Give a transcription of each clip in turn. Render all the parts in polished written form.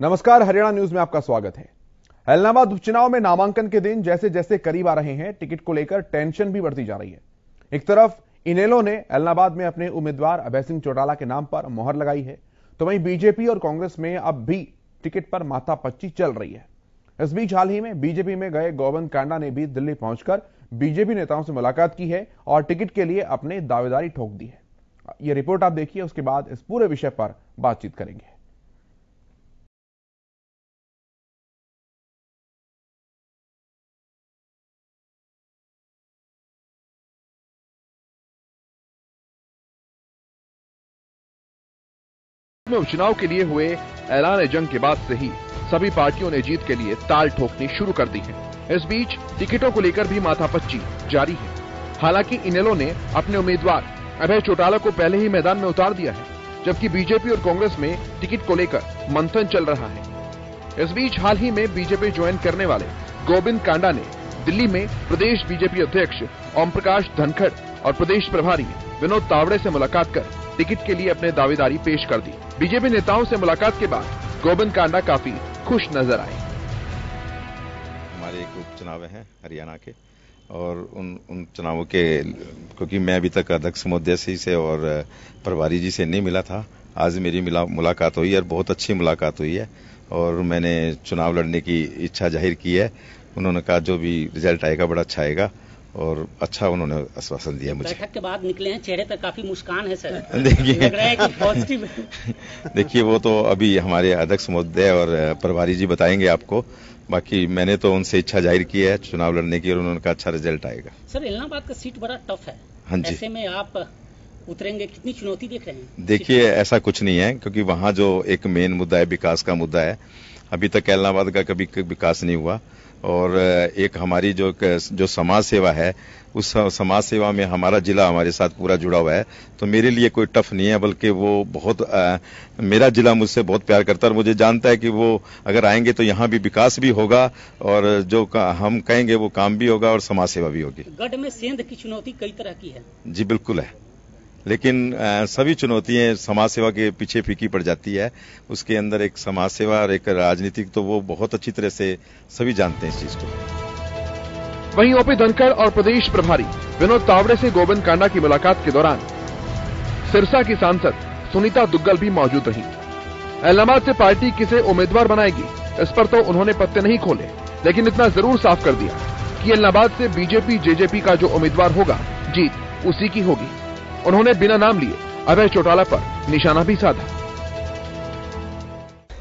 नमस्कार, हरियाणा न्यूज में आपका स्वागत है। ऐलनाबाद उपचुनाव में नामांकन के दिन जैसे जैसे करीब आ रहे हैं, टिकट को लेकर टेंशन भी बढ़ती जा रही है। एक तरफ इनेलो ने ऐलनाबाद में अपने उम्मीदवार अभय सिंह चौटाला के नाम पर मोहर लगाई है, तो वहीं बीजेपी और कांग्रेस में अब भी टिकट पर माथापच्ची चल रही है। इस बीच हाल ही में बीजेपी में गए गोविंद कांडा ने भी दिल्ली पहुंचकर बीजेपी नेताओं से मुलाकात की है और टिकट के लिए अपनी दावेदारी ठोक दी है। यह रिपोर्ट आप देखिए, उसके बाद इस पूरे विषय पर बातचीत करेंगे। में उपचुनाव के लिए हुए ऐलान जंग के बाद से ही सभी पार्टियों ने जीत के लिए ताल ठोकनी शुरू कर दी है। इस बीच टिकटों को लेकर भी माथापच्ची जारी है। हालांकि इनेलो ने अपने उम्मीदवार अभय चौटाला को पहले ही मैदान में उतार दिया है, जबकि बीजेपी और कांग्रेस में टिकट को लेकर मंथन चल रहा है। इस बीच हाल ही में बीजेपी ज्वाइन करने वाले गोविंद कांडा ने दिल्ली में प्रदेश बीजेपी अध्यक्ष ओम प्रकाश धनखड़ और प्रदेश प्रभारी विनोद तावड़े से मुलाकात कर टिकट के लिए अपने दावेदारी पेश कर दी। बीजेपी नेताओं से मुलाकात के बाद गोविंद कांडा काफी खुश नजर आए। हमारे एक उपचुनाव हैं हरियाणा के, और उन चुनावों के क्योंकि मैं अभी तक अध्यक्ष महोदय से और प्रभारी जी से नहीं मिला था, आज मेरी मुलाकात हुई और बहुत अच्छी मुलाकात हुई है और मैंने चुनाव लड़ने की इच्छा जाहिर की है। उन्होंने कहा जो भी रिजल्ट आएगा बड़ा अच्छा आएगा और अच्छा उन्होंने आश्वासन दिया मुझे। बैठक के बाद निकले हैं, चेहरे पर काफी मुस्कान है सर। देखिए लग रहा है कि पॉजिटिव देखिए वो तो अभी हमारे अध्यक्ष महोदय और प्रभारी जी बताएंगे आपको। बाकी मैंने तो उनसे इच्छा जाहिर की है चुनाव लड़ने की और उन्होंने कहा अच्छा रिजल्ट आएगा। सर, ऐलनाबाद का सीट बड़ा टफ है। हाँ जी। ऐसे में आप उतरेंगे, कितनी चुनौती देख रहे हैं? देखिए ऐसा कुछ नहीं है, क्योंकि वहाँ जो एक मेन मुद्दा है विकास का मुद्दा है। अभी तक ऐलनाबाद का कभी विकास नहीं हुआ और एक हमारी जो समाज सेवा है, उस समाज सेवा में हमारा जिला हमारे साथ पूरा जुड़ा हुआ है। तो मेरे लिए कोई टफ नहीं है, बल्कि वो बहुत मेरा जिला मुझसे बहुत प्यार करता है और मुझे जानता है कि वो अगर आएंगे तो यहाँ भी विकास भी होगा और जो हम कहेंगे वो काम भी होगा और समाज सेवा भी होगी। गढ़ में सेंध की चुनौती कई तरह की है। जी बिल्कुल है, लेकिन सभी चुनौतियां समाज सेवा के पीछे फीकी पड़ जाती है। उसके अंदर एक समाज सेवा और एक राजनीतिक, तो वो बहुत अच्छी तरह से सभी जानते हैं इस चीज को। वहीं ओपी धनखड़ और प्रदेश प्रभारी विनोद तावड़े से गोविंद कांडा की मुलाकात के दौरान सिरसा की सांसद सुनीता दुग्गल भी मौजूद रही। ऐलनाबाद से पार्टी किसे उम्मीदवार बनाएगी, इस पर तो उन्होंने पत्ते नहीं खोले, लेकिन इतना जरूर साफ कर दिया कि ऐलनाबाद से बीजेपी जेजेपी का जो उम्मीदवार होगा, जीत उसी की होगी। उन्होंने बिना नाम लिए अभय चौटाला पर निशाना भी साधा।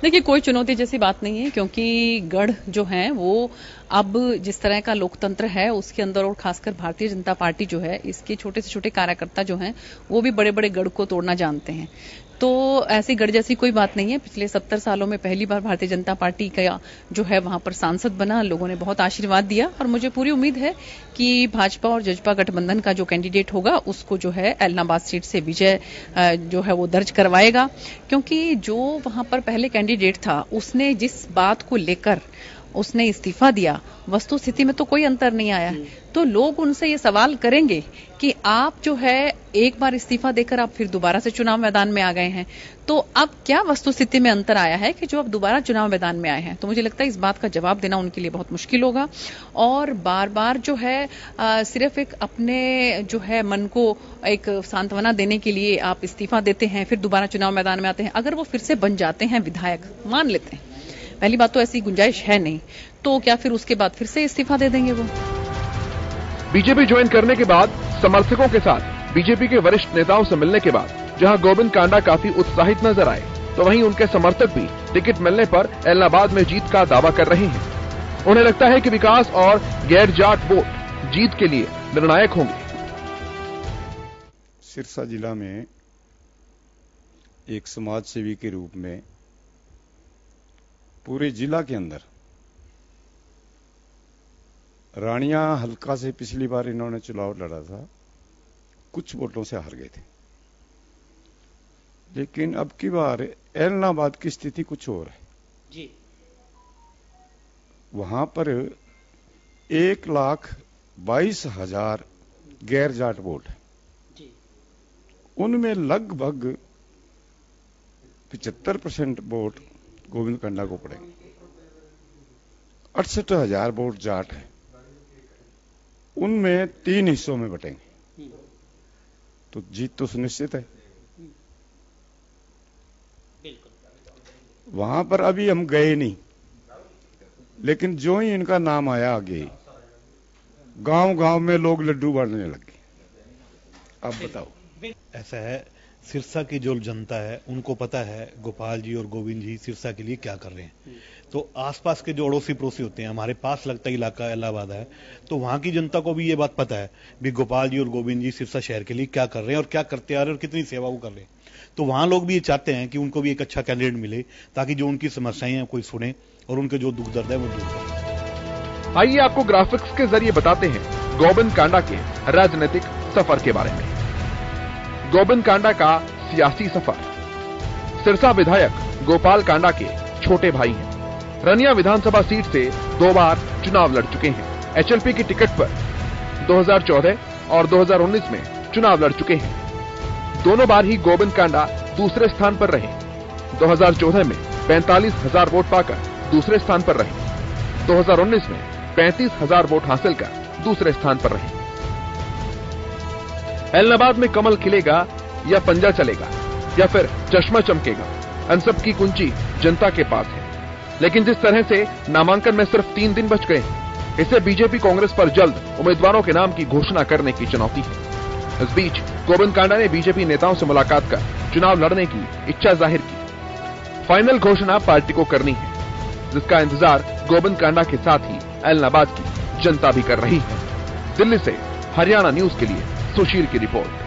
देखिए, कोई चुनौती जैसी बात नहीं है, क्योंकि गढ़ जो है वो अब जिस तरह का लोकतंत्र है उसके अंदर, और खासकर भारतीय जनता पार्टी जो है, इसके छोटे से छोटे कार्यकर्ता जो हैं वो भी बड़े बड़े गढ़ को तोड़ना जानते हैं। तो ऐसी गढ़ जैसी कोई बात नहीं है। पिछले 70 सालों में पहली बार भारतीय जनता पार्टी का जो है वहां पर सांसद बना, लोगों ने बहुत आशीर्वाद दिया और मुझे पूरी उम्मीद है कि भाजपा और जजपा गठबंधन का जो कैंडिडेट होगा उसको जो है ऐलनाबाद सीट से विजय जो है वो दर्ज करवाएगा। क्योंकि जो वहां पर पहले कैंडिडेट था उसने जिस बात को लेकर उसने इस्तीफा दिया, वस्तु स्थिति में तो कोई अंतर नहीं आया है। तो लोग उनसे ये सवाल करेंगे कि आप जो है एक बार इस्तीफा देकर आप फिर दोबारा से चुनाव मैदान में आ गए हैं, तो अब क्या वस्तु स्थिति में अंतर आया है कि जो अब दोबारा चुनाव मैदान में आए हैं? तो मुझे लगता है इस बात का जवाब देना उनके लिए बहुत मुश्किल होगा। और बार बार जो है सिर्फ एक अपने जो है मन को एक सांत्वना देने के लिए आप इस्तीफा देते हैं, फिर दोबारा चुनाव मैदान में आते हैं। अगर वो फिर से बन जाते हैं विधायक, मान लेते हैं, पहली बात तो ऐसी गुंजाइश है नहीं, तो क्या फिर उसके बाद फिर से इस्तीफा दे देंगे वो? बीजेपी ज्वाइन करने के बाद समर्थकों के साथ बीजेपी के वरिष्ठ नेताओं से मिलने के बाद जहां गोविंद कांडा काफी उत्साहित नजर आए, तो वहीं उनके समर्थक भी टिकट मिलने पर ऐलनाबाद में जीत का दावा कर रहे हैं। उन्हें लगता है कि विकास और गैर जाट वोट जीत के लिए निर्णायक होंगे। सिरसा जिला में एक समाज सेवी के रूप में पूरे जिला के अंदर रानिया हल्का से पिछली बार इन्होंने चुनाव लड़ा था, कुछ वोटों से हार गए थे, लेकिन अब की बार ऐलनाबाद की स्थिति कुछ और है जी। वहां पर 1,22,000 गैर जाट वोट है। उनमें लगभग 75% वोट गोविंद कांडा को पड़ेंगे। 68,000 वोट जाट है, उनमें 3 हिस्सों में बटेंगे, तो जीत तो सुनिश्चित है। वहां पर अभी हम गए नहीं, लेकिन जो ही इनका नाम आया आगे, गांव गांव में लोग लड्डू बांटने लगे। अब बताओ। ऐसा है, सिरसा की जो जनता है उनको पता है गोपाल जी और गोविंद जी सिरसा के लिए क्या कर रहे हैं। तो आसपास के जो अड़ोसी पड़ोसी होते हैं, हमारे पास लगता इलाका इलाहाबाद है, तो वहां की जनता को भी ये बात पता है भी गोपाल जी और गोविंद जी सिरसा शहर के लिए क्या कर रहे हैं और क्या करते आ रहे हैं और कितनी सेवा वो कर रहे हैं। तो वहां लोग भी ये चाहते हैं कि उनको भी एक अच्छा कैंडिडेट मिले, ताकि जो उनकी समस्याएं हैं कोई सुने और उनके जो दुख दर्द है वो दूर करे। आइए आपको ग्राफिक्स के जरिए बताते हैं गोविंद कांडा के राजनीतिक सफर के बारे में। गोविंद कांडा का सियासी सफर। सिरसा विधायक गोपाल कांडा के छोटे भाई हैं। रनिया विधानसभा सीट से 2 बार चुनाव लड़ चुके हैं। एचएलपी की टिकट पर 2014 और 2019 में चुनाव लड़ चुके हैं। दोनों बार ही गोविंद कांडा दूसरे स्थान पर रहे। 2014 में 45,000 वोट पाकर दूसरे स्थान पर रहे। 2019 में 35,000 वोट हासिल कर दूसरे स्थान पर रहे। ऐलनाबाद में कमल खिलेगा या पंजा चलेगा या फिर चश्मा चमकेगा, इन सब की कुंजी जनता के पास है। लेकिन जिस तरह से नामांकन में सिर्फ 3 दिन बच गए हैं, इससे बीजेपी कांग्रेस पर जल्द उम्मीदवारों के नाम की घोषणा करने की चुनौती है। इस बीच गोविंद कांडा ने बीजेपी नेताओं से मुलाकात कर चुनाव लड़ने की इच्छा जाहिर की। फाइनल घोषणा पार्टी को करनी है, जिसका इंतजार गोविंद कांडा के साथ ही ऐलनाबाद की जनता भी कर रही है। दिल्ली से हरियाणा न्यूज के लिए सुशील की रिपोर्ट।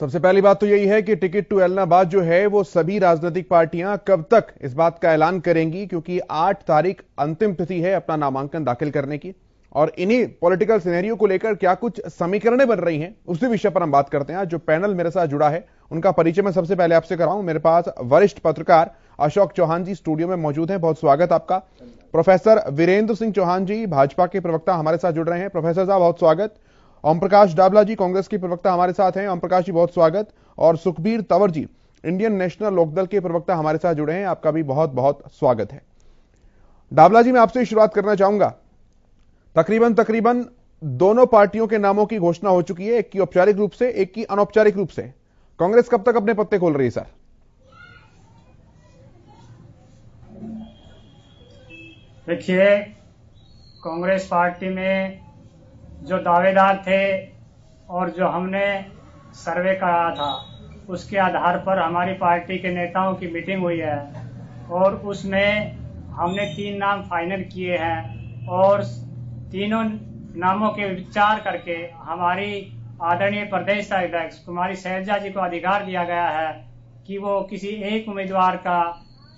सबसे पहली बात तो यही है कि टिकट टू ऐलनाबाद जो है वो सभी राजनीतिक पार्टियां कब तक इस बात का ऐलान करेंगी, क्योंकि 8 तारीख अंतिम तिथि है अपना नामांकन दाखिल करने की। और इन्हीं पॉलिटिकल सिनेरियो को लेकर क्या कुछ समीकरणें बन रही हैं, उसी विषय पर हम बात करते हैं। जो पैनल मेरे साथ जुड़ा है उनका परिचय मैं सबसे पहले आपसे कराऊं। मेरे पास वरिष्ठ पत्रकार अशोक चौहान जी स्टूडियो में मौजूद हैं, बहुत स्वागत आपका। प्रोफेसर वीरेंद्र सिंह चौहान जी भाजपा के प्रवक्ता हमारे साथ जुड़ रहे हैं, प्रोफेसर साहब बहुत स्वागत। ओम प्रकाश डाबला जी कांग्रेस के प्रवक्ता हमारे साथ हैं, ओम प्रकाश जी बहुत स्वागत। और सुखबीर तंवर जी इंडियन नेशनल लोकदल के प्रवक्ता हमारे साथ जुड़े हैं, आपका भी बहुत बहुत स्वागत है। डाबला जी मैं आपसे शुरुआत करना चाहूंगा। तकरीबन दोनों पार्टियों के नामों की घोषणा हो चुकी है, एक की औपचारिक रूप से, एक की अनौपचारिक रूप से। कांग्रेस कब तक अपने पत्ते खोल रही है सर? देखिए, कांग्रेस पार्टी में जो दावेदार थे और जो हमने सर्वे कराया था, उसके आधार पर हमारी पार्टी के नेताओं की मीटिंग हुई है और उसमें हमने 3 नाम फाइनल किए हैं और तीनों नामों के विचार करके हमारी आदरणीय प्रदेश अध्यक्ष कुमारी शैलजा जी को अधिकार दिया गया है कि वो किसी एक उम्मीदवार का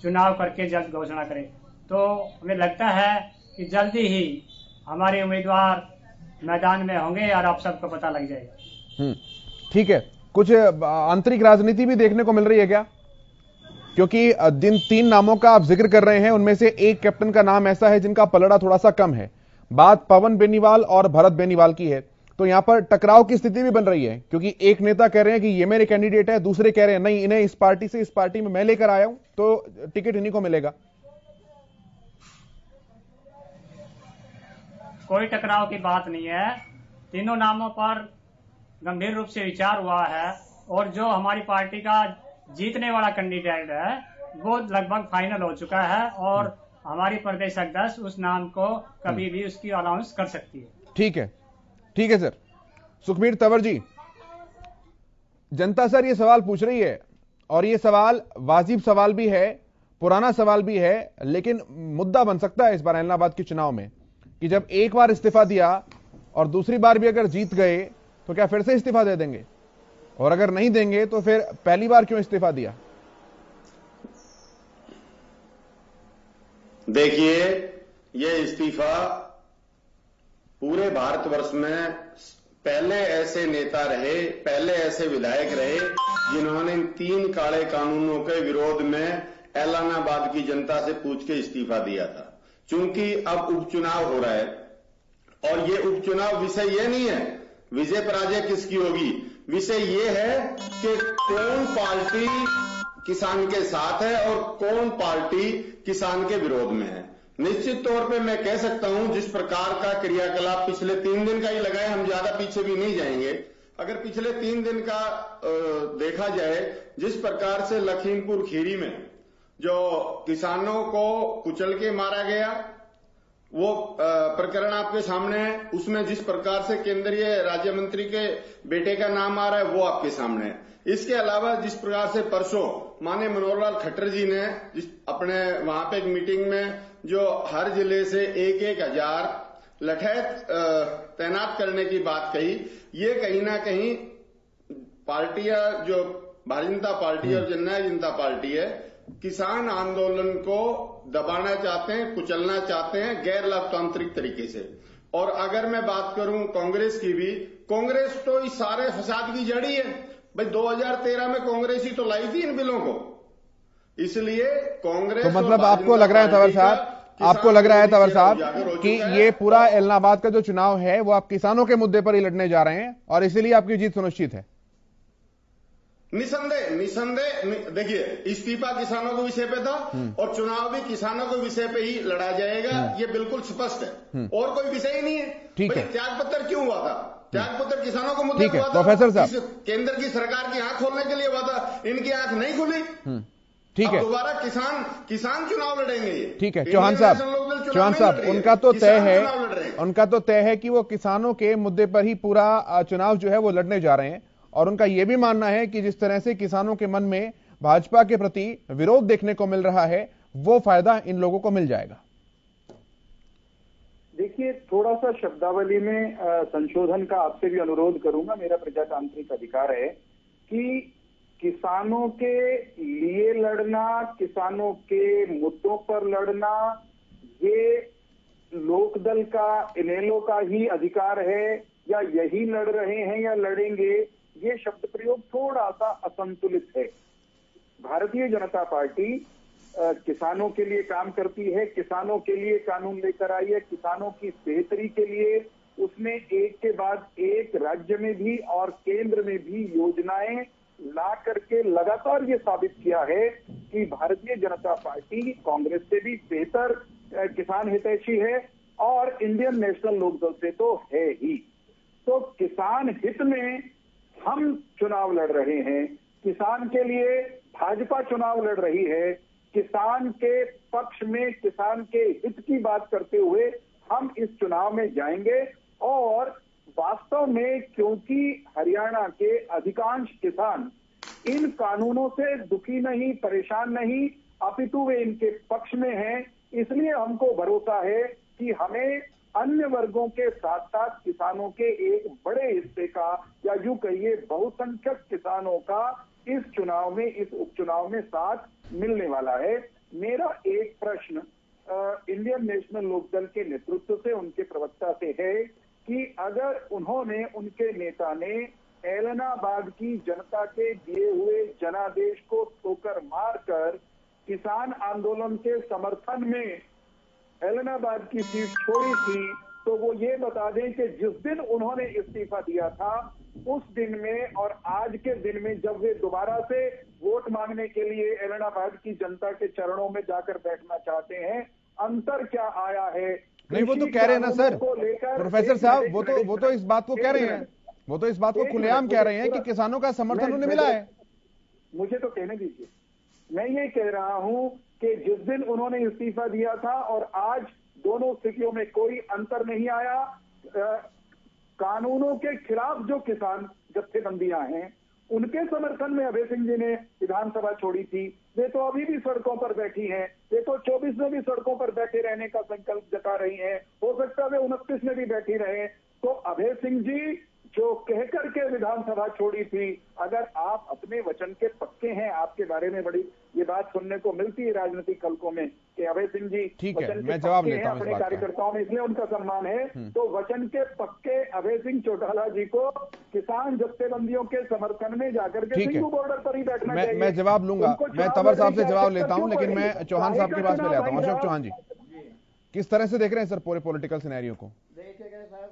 चुनाव करके जल्द घोषणा करें। तो हमें लगता है कि जल्दी ही हमारे उम्मीदवार मैदान में होंगे और आप सबको पता लग जाएगा। ठीक है, कुछ आंतरिक राजनीति भी देखने को मिल रही है क्या? क्योंकि जिन 3 नामों का आप जिक्र कर रहे हैं उनमें से एक कैप्टन का नाम ऐसा है जिनका पलड़ा थोड़ा सा कम है। बात पवन बेनीवाल और भरत बेनीवाल की है, तो यहां पर टकराव की स्थिति भी बन रही है, क्योंकि एक नेता कह रहे हैं कि ये मेरे कैंडिडेट है, दूसरे कह रहे हैं नहीं, इन्हें इस पार्टी से इस पार्टी में मैं लेकर आया हूं तो टिकट इन्हीं को मिलेगा। कोई टकराव की बात नहीं है, तीनों नामों पर गंभीर रूप से विचार हुआ है और जो हमारी पार्टी का जीतने वाला कैंडिडेट है वो लगभग फाइनल हो चुका है और हमारी प्रदेश अध्यक्ष उस नाम को कभी भी उसकी अनाउंस कर सकती है। ठीक है सर। सुखबीर तंवर जी, जनता सर ये सवाल पूछ रही है और ये सवाल वाजिब सवाल भी है, पुराना सवाल भी है, लेकिन मुद्दा बन सकता है इस बार ऐलनाबाद के चुनाव में कि जब एक बार इस्तीफा दिया और दूसरी बार भी अगर जीत गए तो क्या फिर से इस्तीफा दे देंगे, और अगर नहीं देंगे तो फिर पहली बार क्यों इस्तीफा दिया? देखिए, ये इस्तीफा पूरे भारतवर्ष में पहले ऐसे नेता रहे, पहले ऐसे विधायक रहे जिन्होंने 3 काले कानूनों के विरोध में ऐलनाबाद की जनता से पूछ के इस्तीफा दिया था। चूंकि अब उपचुनाव हो रहा है और ये उपचुनाव विषय ये नहीं है विजय पराजय किसकी होगी, विषय ये है कि कौन पार्टी किसान के साथ है और कौन पार्टी किसान के विरोध में है। निश्चित तौर पे मैं कह सकता हूं, जिस प्रकार का क्रियाकलाप पिछले 3 दिन का ही लगा है, हम ज्यादा पीछे भी नहीं जाएंगे। अगर पिछले 3 दिन का देखा जाए, जिस प्रकार से लखीमपुर खीरी में जो किसानों को कुचल के मारा गया, वो प्रकरण आपके सामने है। उसमें जिस प्रकार से केंद्रीय राज्य मंत्री के बेटे का नाम आ रहा है, वो आपके सामने है। इसके अलावा जिस प्रकार से परसों माननीय मनोहर लाल खट्टर जी ने अपने वहां पे एक मीटिंग में जो हर जिले से 1,000 लठैत तैनात करने की बात कही, ये कहीं ना कहीं पार्टियां, जो भारतीय जनता पार्टी और जननायक जनता पार्टी है, किसान आंदोलन को दबाना चाहते हैं, कुचलना चाहते हैं गैर लोकतांत्रिक तरीके से। और अगर मैं बात करूं कांग्रेस की भी, कांग्रेस तो इस सारे फसाद की जड़ी है भाई। 2013 में कांग्रेस ही तो लाई थी इन बिलों को, इसलिए कांग्रेस। तो मतलब आपको लग रहा है तंवर साहब, कि ये पूरा एलनाबाद का जो चुनाव है वो आप किसानों के मुद्दे पर ही लड़ने जा रहे हैं और इसीलिए आपकी जीत सुनिश्चित है? निसंदेह देखिए, इस्तीफा किसानों के विषय पे था और चुनाव भी किसानों के विषय पे ही लड़ा जाएगा, ये बिल्कुल स्पष्ट है। और कोई विषय ही नहीं है। ठीक है। त्याग पत्र क्यों हुआ था? त्याग पत्र किसानों को मुद्दे हुआ था। प्रोफेसर साहब, केंद्र की सरकार की आंख खोलने के लिए हुआ था, इनकी आंख नहीं खुली। ठीक है, दोबारा किसान चुनाव लड़ेंगे। ठीक है चौहान साहब, उनका तो तय है कि वो किसानों के मुद्दे पर ही पूरा चुनाव जो है वो लड़ने जा रहे हैं। और उनका यह भी मानना है कि जिस तरह से किसानों के मन में भाजपा के प्रति विरोध देखने को मिल रहा है, वो फायदा इन लोगों को मिल जाएगा। देखिए, थोड़ा सा शब्दावली में संशोधन का आपसे भी अनुरोध करूंगा। मेरा प्रजातांत्रिक अधिकार है कि किसानों के लिए लड़ना, किसानों के मुद्दों पर लड़ना, ये लोकदल का, इनेलो का ही अधिकार है, या यही लड़ रहे हैं या लड़ेंगे, ये शब्द प्रयोग थोड़ा सा असंतुलित है। भारतीय जनता पार्टी किसानों के लिए काम करती है, किसानों के लिए कानून लेकर आई है, किसानों की बेहतरी के लिए उसने एक के बाद एक राज्य में भी और केंद्र में भी योजनाएं ला करके लगातार ये साबित किया है कि भारतीय जनता पार्टी कांग्रेस से भी बेहतर किसान हितैषी है और इंडियन नेशनल लोकदल से तो है ही। तो किसान हित में हम चुनाव लड़ रहे हैं, किसान के लिए भाजपा चुनाव लड़ रही है, किसान के पक्ष में, किसान के हित की बात करते हुए हम इस चुनाव में जाएंगे। और वास्तव में क्योंकि हरियाणा के अधिकांश किसान इन कानूनों से दुखी नहीं, परेशान नहीं, अपितु वे इनके पक्ष में हैं, इसलिए हमको भरोसा है कि हमें अन्य वर्गों के साथ साथ किसानों के एक बड़े हिस्से का, या यूं कहिए बहुसंख्यक किसानों का इस चुनाव में, इस उपचुनाव में साथ मिलने वाला है। मेरा एक प्रश्न इंडियन नेशनल लोकदल के नेतृत्व से, उनके प्रवक्ता से है कि अगर उन्होंने, उनके नेता ने एलनाबाद की जनता के दिए हुए जनादेश को ठोकर मारकर किसान आंदोलन के समर्थन में एलनाबाद की सीट छोड़ी थी, तो वो ये बता दें कि जिस दिन उन्होंने इस्तीफा दिया था उस दिन में और आज के दिन में जब वे दोबारा से वोट मांगने के लिए एलनाबाद की जनता के चरणों में जाकर बैठना चाहते हैं, अंतर क्या आया है? नहीं, वो तो कह रहे हैं ना सर, प्रोफेसर साहब, वो तो इस बात को कह रहे हैं, वो तो इस बात को खुलेआम कह रहे हैं कि किसानों का समर्थन उन्हें मिला है। मुझे तो कहने दीजिए, मैं ये कह रहा हूं कि जिस दिन उन्होंने इस्तीफा दिया था और आज दोनों स्थितियों में कोई अंतर नहीं आया। कानूनों के खिलाफ जो किसान जत्थेबंदियां हैं, उनके समर्थन में अभय सिंह जी ने विधानसभा छोड़ी थी। वे तो अभी भी सड़कों पर बैठी हैं, वे तो 24 में भी सड़कों पर बैठे रहने का संकल्प जता रही हैं, हो सकता है वे 29 में भी बैठी रहे। तो अभय सिंह जी जो कहकर के विधानसभा छोड़ी थी, अगर आप अपने वचन के पक्के हैं, आपके बारे में बड़ी ये बात सुनने को मिलती है राजनीतिक हलकों में कि अभय सिंह जी वचन के पक्के हैं अपने कार्यकर्ताओं में, इसलिए उनका सम्मान है। तो वचन के पक्के अभय सिंह चौटाला जी को किसान जत्थेबंदियों के समर्थन में जाकर के सिंधु बॉर्डर पर ही बैठना चाहिए। मैं जवाब लूंगा, मैं तंवर साहब से जवाब लेता हूं, लेकिन मैं चौहान साहब की बात पे लेता हूं। अशोक चौहान जी, किस तरह से देख रहे हैं सर पूरे पॉलिटिकल सिनेरियो को? देखिएगा साहब,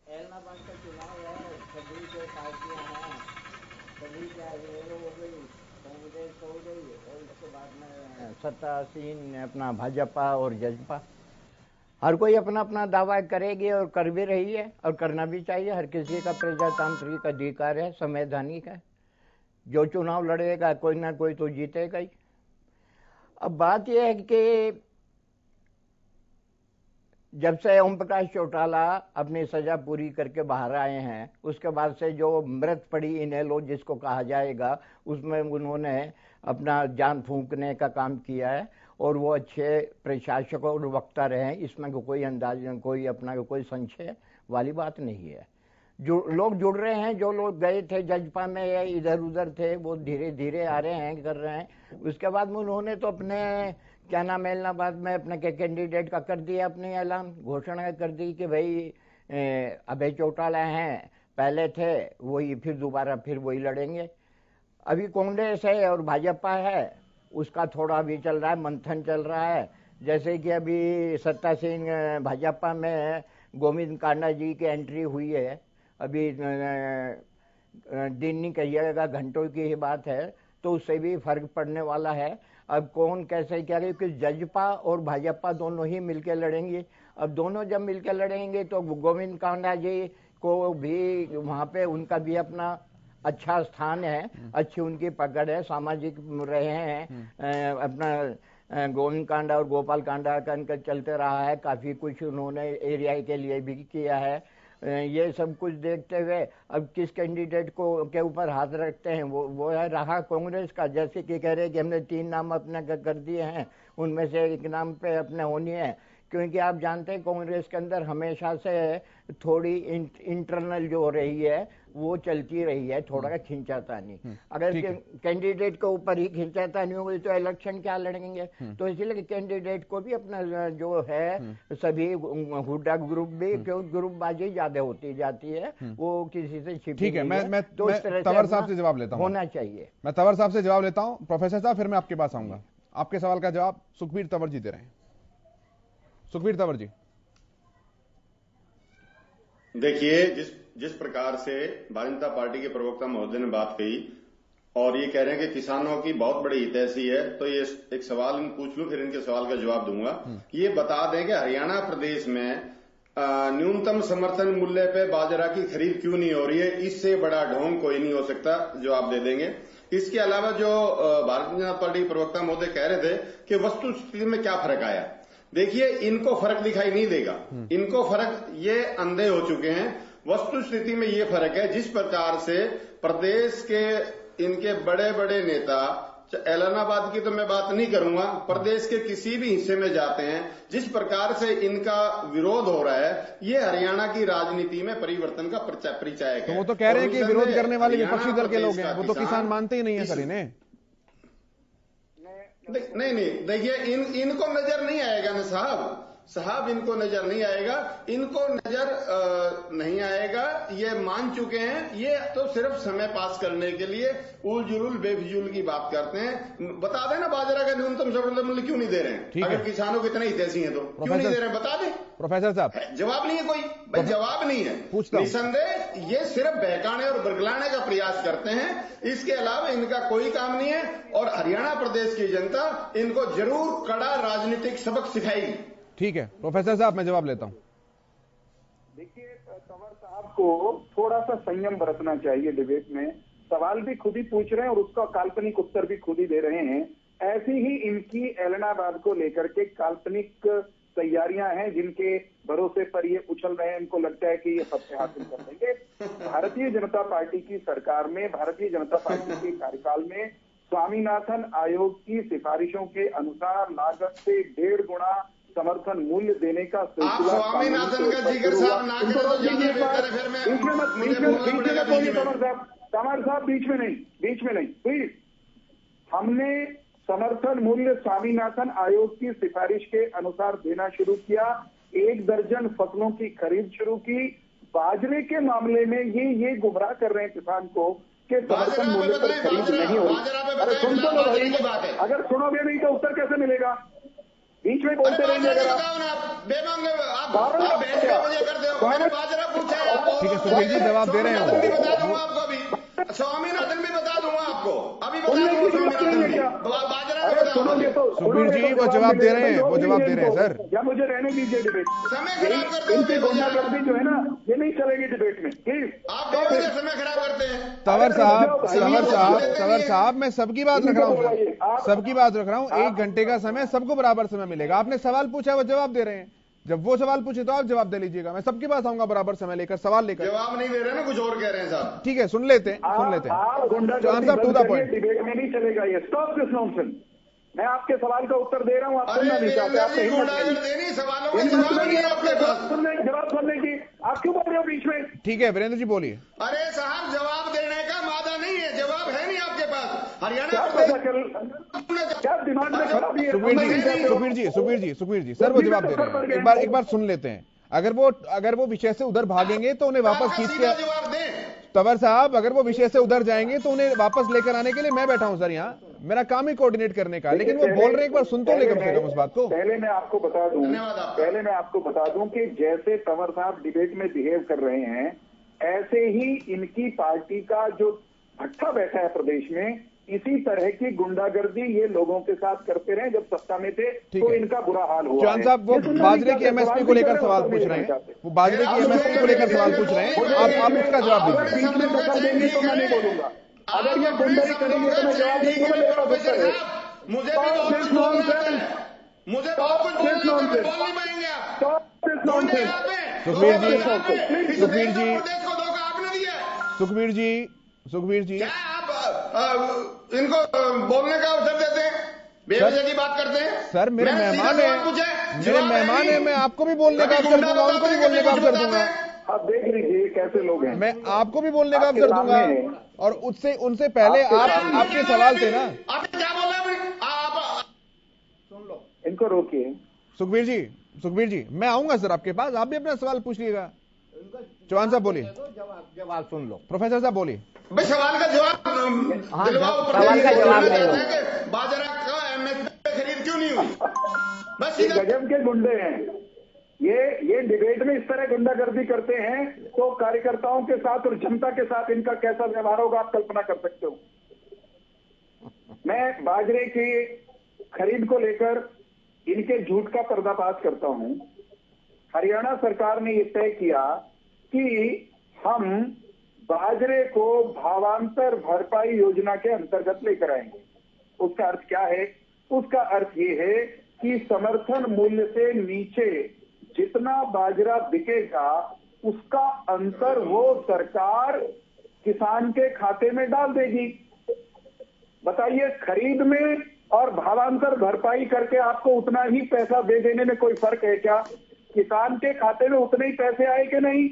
एलनाबाद का चुनाव है, सभी जो पार्टियां हैं सत्तासीन अपना भाजपा और जजपा, हर कोई अपना अपना दावा करेगी और कर भी रही है और करना भी चाहिए। हर किसी का प्रजातांत्रिक अधिकार है, संवैधानिक है। जो चुनाव लड़ेगा कोई ना कोई तो जीतेगा ही। अब बात यह है कि जब से ओम प्रकाश चौटाला अपनी सजा पूरी करके बाहर आए हैं, उसके बाद से जो मृत पड़ी इनेलो जिसको कहा जाएगा, उसमें उन्होंने अपना जान फूंकने का काम किया है और वो अच्छे प्रशासक और वक्ता रहे हैं। इसमें कोई अंदाज, कोई संशय वाली बात नहीं है। जो लोग जुड़ रहे हैं, जो लोग गए थे जजपा में या इधर उधर थे, वो धीरे धीरे आ रहे हैं, कर रहे हैं। उसके बाद में उन्होंने तो अपने क्या नाम इलाहाबाद में अपने कैंडिडेट का कर दिया, अपने ऐलान घोषणा कर दी कि भाई अभय चौटाला हैं, पहले थे वही, फिर दोबारा फिर वही लड़ेंगे। अभी कांग्रेस है और भाजपा है, उसका थोड़ा अभी चल रहा है, मंथन चल रहा है। जैसे कि अभी सत्तासीन भाजपा में गोविंद कांडा जी की एंट्री हुई है, अभी दिन नहीं कहिएगा, घंटों की ही बात है, तो उससे भी फर्क पड़ने वाला है। अब कौन कैसे क्या, क्योंकि जजपा और भाजपा दोनों ही मिलकर लड़ेंगे। अब दोनों जब मिलकर लड़ेंगे तो गोविंद कांडा जी को भी वहाँ पे उनका भी अपना अच्छा स्थान है, अच्छी उनकी पकड़ है, सामाजिक रहे हैं। अपना गोविंद कांडा और गोपाल कांडा का इनका चलते रहा है, काफी कुछ उन्होंने एरिया के लिए भी किया है। ये सब कुछ देखते हुए अब किस कैंडिडेट को के ऊपर हाथ रखते हैं, वो है रहा कांग्रेस का। जैसे कि कह रहे कि हमने 3 नाम अपने कर दिए हैं, उनमें से एक नाम पे अपने होनी है, क्योंकि आप जानते हैं कांग्रेस के अंदर हमेशा से थोड़ी इंटरनल जो हो रही है वो चलती रही है, थोड़ा का खिंचातानी। अगर कैंडिडेट के ऊपर ही खिंचातानी होगी तो इलेक्शन क्या लड़ेंगे। तो इसलिए कैंडिडेट को भी अपना जो है सभी हुड्डा ग्रुप भी, क्यों ग्रुपबाजी ज्यादा होती जाती है, वो किसी से छिपी ठीक है। मैं तो इस तरह तंवर साहब से जवाब लेता हूं, होना चाहिए। मैं तंवर साहब से जवाब लेता हूं। प्रोफेसर साहब फिर मैं आपके पास आऊंगा। आपके सवाल का जवाब सुखबीर तंवर जी दे रहे हैं। सुखबीर तंवर जी, देखिए, जिस प्रकार से भारतीय जनता पार्टी के प्रवक्ता महोदय ने बात कही और ये कह रहे हैं कि किसानों की बहुत बड़ी हितैषी है, तो ये एक सवाल पूछ लूं, फिर इनके सवाल का जवाब दूंगा। ये बता दें कि हरियाणा प्रदेश में न्यूनतम समर्थन मूल्य पे बाजरा की खरीद क्यों नहीं हो रही है? इससे बड़ा ढोंग कोई नहीं हो सकता, जवाब दे देंगे। इसके अलावा जो भारतीय जनता पार्टी के प्रवक्ता महोदय कह रहे थे कि वस्तु स्थिति में क्या फर्क आया, देखिए इनको फर्क दिखाई नहीं देगा, इनको फर्क, ये अंधे हो चुके हैं। वस्तु स्थिति में ये फर्क है, जिस प्रकार से प्रदेश के इनके बड़े बड़े नेता, एलनाबाद की तो मैं बात नहीं करूंगा, प्रदेश के किसी भी हिस्से में जाते हैं, जिस प्रकार से इनका विरोध हो रहा है, ये हरियाणा की राजनीति में परिवर्तन का परिचायक है। तो वो तो कह रहे हैं कि विरोध करने वाले विपक्षी दल के लोग हैं, वो तो किसान मानते ही नहीं है सर इन्हें। नहीं, देखिए इनको नजर नहीं आएगा ना साहब, इनको नजर नहीं आएगा, इनको नजर नहीं आएगा, ये मान चुके हैं। ये तो सिर्फ समय पास करने के लिए उलझुल बेफिजूल की बात करते हैं। बता देना बाजरा का न्यूनतम समर्थन मूल्य क्यों नहीं दे रहे हैं? अगर किसानों को इतने हितैषी हैं तो क्यों नहीं दे रहे हैं, बता दें। प्रोफेसर साहब, जवाब नहीं है कोई, भाई जवाब नहीं है, निसंदेह ये सिर्फ बहकाने और बरगलाने का प्रयास करते हैं, इसके अलावा इनका कोई काम नहीं है। और हरियाणा प्रदेश की जनता इनको जरूर कड़ा राजनीतिक सबक सिखाएगी। ठीक है प्रोफेसर साहब, मैं जवाब लेता हूं। देखिए, तंवर साहब को थोड़ा सा संयम बरतना चाहिए डिबेट में। सवाल भी खुद ही पूछ रहे हैं और उसका काल्पनिक उत्तर भी खुद ही दे रहे हैं। ऐसी ही इनकी एलनाबाद को लेकर के काल्पनिक तैयारियां हैं, जिनके भरोसे पर ये उछल रहे हैं। इनको लगता है कि ये फतह हासिल कर लेंगे। भारतीय जनता पार्टी की सरकार में, भारतीय जनता पार्टी के कार्यकाल में स्वामीनाथन आयोग की सिफारिशों के अनुसार लागत से 1.5 गुना समर्थन मूल्य देने का सिलसिला स्वामीनाथन का जिक्र साहब ना करें तो ज्यादा बेहतर है। फिर मैं तंवर साहब बीच में नहीं प्लीज। हमने समर्थन मूल्य स्वामीनाथन आयोग की सिफारिश के अनुसार देना शुरू किया। 1 दर्जन फसलों की खरीद शुरू की। बाजरे के मामले में ये गुमराह कर रहे हैं किसान को कि समर्थन मूल्य पर खरीद नहीं हो रही। अरे सुन तो लो भाई, अगर सुनोगे नहीं तो उत्तर कैसे मिलेगा? बीच में बोलते रहेंगे। अगर ठीक है सुखबीर जी जवाब दे रहे हैं। स्वामीनाथन भी बता दूंगा आपको, अभी बता दूंगा स्वामीनाथन बाजरा। सुखबीर जी वो जवाब दे रहे हैं, वो जवाब दे रहे हैं सर। या मुझे रहने दीजिए डिबेट, समय खराब करते हैं इनकी गुंडागर्दी जो है ना ये नहीं चलेगी डिबेट में प्लीज। आप समय खराब करते हैं। तंवर साहब मैं सबकी बात रख रहा हूँ सर, सबकी बात रख रहा हूँ। 1 घंटे का समय सबको बराबर समय मिलेगा। आपने सवाल पूछा, वो जवाब दे रहे हैं। जब वो सवाल पूछे तो आप जवाब दे लीजिएगा। मैं सबके पास आऊंगा बराबर समय लेकर, सवाल लेकर। जवाब नहीं दे रहे ना, कुछ और कह रहे हैं साहब। ठीक है, सुन लेते हैं। To the point. डिबेट में नहीं चलेगा ये। Stop this nonsense. मैं आपके सवाल का उत्तर दे रहा हूँ, आप सुनना नहीं चाहते। आपने हिम्मत नहीं, सवालों का जवाब नहीं है आपके पास। जवाब सुनने की आप क्यों बोल रहे हो बीच में? ठीक है वीरेंद्र जी बोलिए। अरे साहब जवाब देने का मादा नहीं है, जवाब है नहीं आपके पास। हरियाणा क्या दिमाग में खराब है? सुखबीर जी सर वो जवाब दे रहे हैं। एक बार सुन लेते हैं। अगर वो विषय से उधर भागेंगे तो उन्हें वापस खींच के, जवाब दें। तंवर साहब अगर वो विषय से उधर जाएंगे तो उन्हें वापस लेकर आने के लिए मैं बैठा हूं सर यहाँ। मेरा काम ही कोऑर्डिनेट करने का। लेकिन वो बोल रहे हैं, एक बार सुन तो ले कम से कम उस बात को। पहले मैं आपको बता दूं कि जैसे तंवर साहब डिबेट में बिहेव कर रहे हैं, ऐसे ही इनकी पार्टी का जो भट्ठा बैठा है प्रदेश में, इसी तरह की गुंडागर्दी ये लोगों के साथ करते रहे। जब सत्ता में थे तो इनका बुरा हाल हुआ। चौहान साहब वो बाजरे की एमएसपी को लेकर सवाल पूछ रहे हैं, वो बाजरे की एमएसपी को लेकर सवाल पूछ रहे हैं। आप उसका जवाब दीजिए। बीच में टक्कर देंगे तो मैं नहीं बोलूंगा। अगर ये गुंडाई करेंगे तो मैं जवाब नहीं दूंगा। मेरा उत्तर है मुझे बहुत कुछ बोलना है, मुझे बहुत कुछ बोलना है, बोल नहीं पाएंगे आप। सुखबीर जी क्या आप इनको बोलने का अवसर देते हैं, बेवजह की बात करते हैं? सर मेरे मेहमान है, मैं आपको भी बोलने का अवसर दूंगा, उनको भी बोलने का अवसर दूंगा। आप देख लीजिए कैसे लोग हैं। मैं आपको भी बोलने का अवसर दूंगा। और उनसे पहले आपके सवाल थे ना। आपने क्या बोला? आप सुन लो, इनको रोकिए। सुखबीर जी मैं आऊंगा सर आपके पास, आप भी अपना सवाल पूछ लीजिएगा। चौहान साहब बोलिए। जवाब सुन लो। प्रोफेसर साहब बोलिए। भाई सवाल का जवाब सवाल का जवाब नहीं लो। बाजरा का एमएसपी खरीद क्यों नहीं हुई? बस गजब के गुंडे हैं ये डिबेट में इस तरह गुंडागर्दी करते हैं तो कार्यकर्ताओं के साथ और जनता के साथ इनका कैसा व्यवहार होगा आप कल्पना कर सकते हो। मैं बाजरे की खरीद को लेकर इनके झूठ का पर्दाफाश करता हूं। हरियाणा सरकार ने यह तय किया कि हम बाजरे को भावांतर भरपाई योजना के अंतर्गत लेकर आएंगे। उसका अर्थ क्या है? उसका अर्थ ये है कि समर्थन मूल्य से नीचे जितना बाजरा बिकेगा उसका अंतर वो सरकार किसान के खाते में डाल देगी। बताइए, खरीद में और भावांतर भरपाई करके आपको उतना ही पैसा दे देने में कोई फर्क है क्या? किसान के खाते में उतने ही पैसे आए कि नहीं?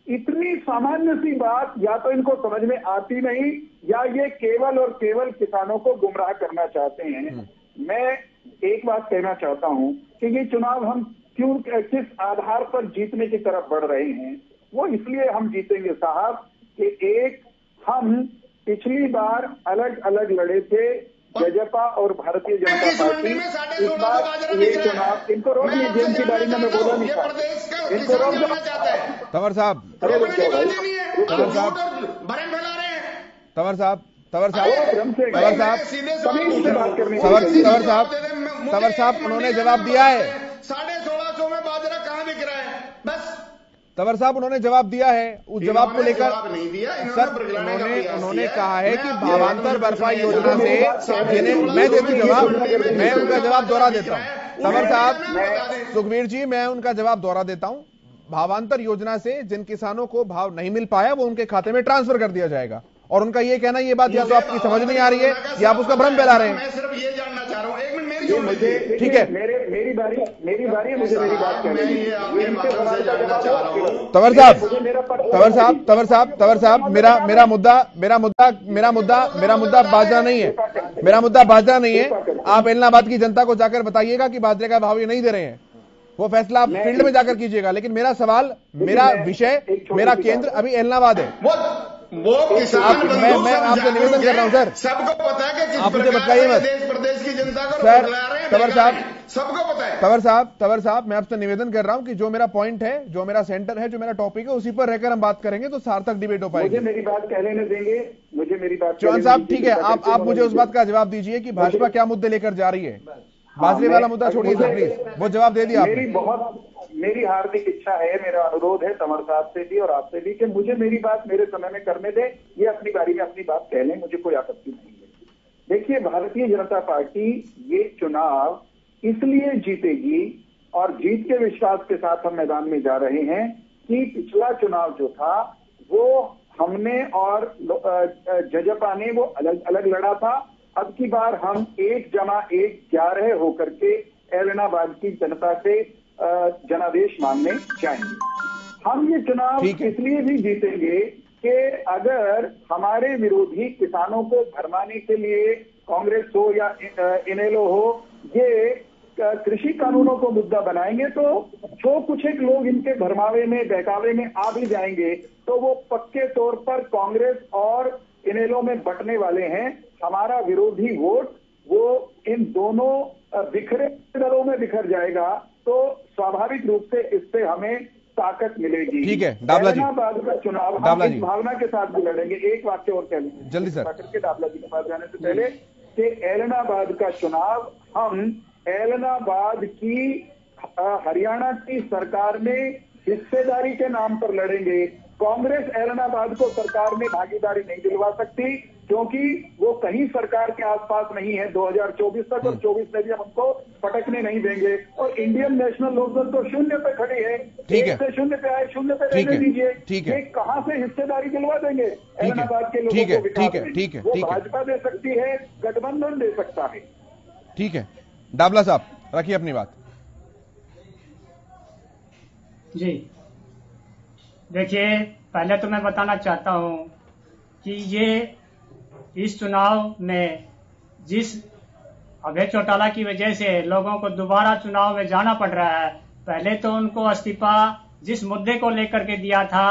इतनी सामान्य सी बात या तो इनको समझ में आती नहीं या ये केवल और केवल किसानों को गुमराह करना चाहते हैं। मैं एक बात कहना चाहता हूं कि ये चुनाव हम किस आधार पर जीतने की तरफ बढ़ रहे हैं। वो इसलिए हम जीतेंगे साहब कि एक हम पिछली बार अलग अलग लड़े थे, भाजपा और भारतीय जनता पार्टी। इस बार ये चुनाव इनको रोक लीजिए, इनकी बारी में मैं बोला नहीं था, इनको रोक दो। तंवर साहब उन्होंने जवाब दिया है। 1650 में बाजरा कहाँ बिक रहा है? बस तंवर साहब उन्होंने जवाब दिया है। उस जवाब को लेकर नहीं दिया सर उन्होंने कहा है कि भावांतर भरपाई योजना से जिन्हें मैं देती जवाब, मैं उनका जवाब दोहरा देता हूं। तंवर साहब, सुखबीर जी मैं उनका जवाब दोहरा देता हूं। भावांतर योजना से जिन किसानों को भाव नहीं मिल पाया वो उनके खाते में ट्रांसफर कर दिया जाएगा। और उनका ये कहना, ये बात या तो आपकी समझ नहीं आ रही है या आप उसका भ्रम फैला रहे हैं। मैं सिर्फ ये जानना चाह रहा हूं, एक मिनट मेरी मुझे ठीक है, मेरी बारी है, मुझे मेरी बात कहनी है। तंवर साहब मेरा मुद्दा बाजरा नहीं है। मेरा मुद्दा बाजरा नहीं है। आप इलाहाबाद की जनता को जाकर बताइएगा कि बाजरे का भाव ये नहीं दे रहे हैं। वो फैसला आप फील्ड में जाकर कीजिएगा। लेकिन मेरा सवाल, मेरा विषय, मेरा केंद्र अभी इलाहाबाद है। वो किसान मैं आपसे निवेदन कर रहा हूं सर, सबको पता है कि आप मुझे बताइए मत प्रदेश की जनता को सर। सबको पता है। तंवर साहब, मैं आपसे निवेदन कर रहा हूं कि जो मेरा पॉइंट है, जो मेरा सेंटर है, जो मेरा टॉपिक है, उसी पर रहकर हम बात करेंगे तो सार्थक डिबेट हो पाएगी। मुझे मेरी बात कहने देंगे, मुझे मेरी बात। चौहान साहब ठीक है, आप मुझे उस बात का जवाब दीजिए कि भाजपा क्या मुद्दे लेकर जा रही है। बाजरे वाला मुद्दा छोड़िए सर प्लीज, वो जवाब दे दिया आपने। मेरी हार्दिक इच्छा है, मेरा अनुरोध है तंवर साहब से भी और आपसे भी कि मुझे मेरी बात मेरे समय में करने दें, ये अपनी बारी में अपनी बात कह लें, मुझे कोई आपत्ति नहीं है। देखिए, भारतीय जनता पार्टी ये चुनाव इसलिए जीतेगी और जीत के विश्वास के साथ हम मैदान में जा रहे हैं कि पिछला चुनाव जो था वो हमने और जजपा ने वो अलग अलग लड़ा था। अब की बार हम 1+1=11 होकर के ऐलनाबाद की जनता से जनादेश मांगने जाएंगे। हम ये चुनाव इसलिए भी जीतेंगे कि अगर हमारे विरोधी किसानों को भरमाने के लिए कांग्रेस हो या इनेलो हो ये कृषि कानूनों को मुद्दा बनाएंगे तो जो कुछ एक लोग इनके भरमावे में बहकावे में आ भी जाएंगे तो वो पक्के तौर पर कांग्रेस और इनेलो में बंटने वाले हैं। हमारा विरोधी वोट वो इन दोनों बिखरे दलों में बिखर जाएगा तो स्वाभाविक रूप से इससे हमें ताकत मिलेगी। ठीक है डाबला जी, ऐलनाबाद का चुनाव हम इस भावना के साथ भी लड़ेंगे। एक वाक्य और कह लीजिए जल्दी सर के डाबला जी के पास जाने से पहले कि ऐलनाबाद का चुनाव हम ऐलनाबाद की हरियाणा की सरकार में हिस्सेदारी के नाम पर लड़ेंगे। कांग्रेस ऐलनाबाद को सरकार में भागीदारी नहीं दिलवा सकती क्योंकि वो कहीं सरकार के आसपास नहीं है 2024 तक और 24 में भी हम उनको पटकने नहीं देंगे। और इंडियन नेशनल लोकदल तो 0 पे खड़ी है, 1 से 0 पे आए 0 पे रहने दीजिए। ये कहां से हिस्सेदारी दिलवा देंगे ऐलनाबाद के लोगों को? ठीक है, वो भाजपा दे सकती है, गठबंधन दे सकता है। ठीक है डाबला साहब रखिए अपनी बात। जी देखिए, पहले तो मैं बताना चाहता हूं कि ये इस चुनाव में जिस अभय चौटाला की वजह से लोगों को दोबारा चुनाव में जाना पड़ रहा है, पहले तो उनको इस्तीफा जिस मुद्दे को लेकर के दिया था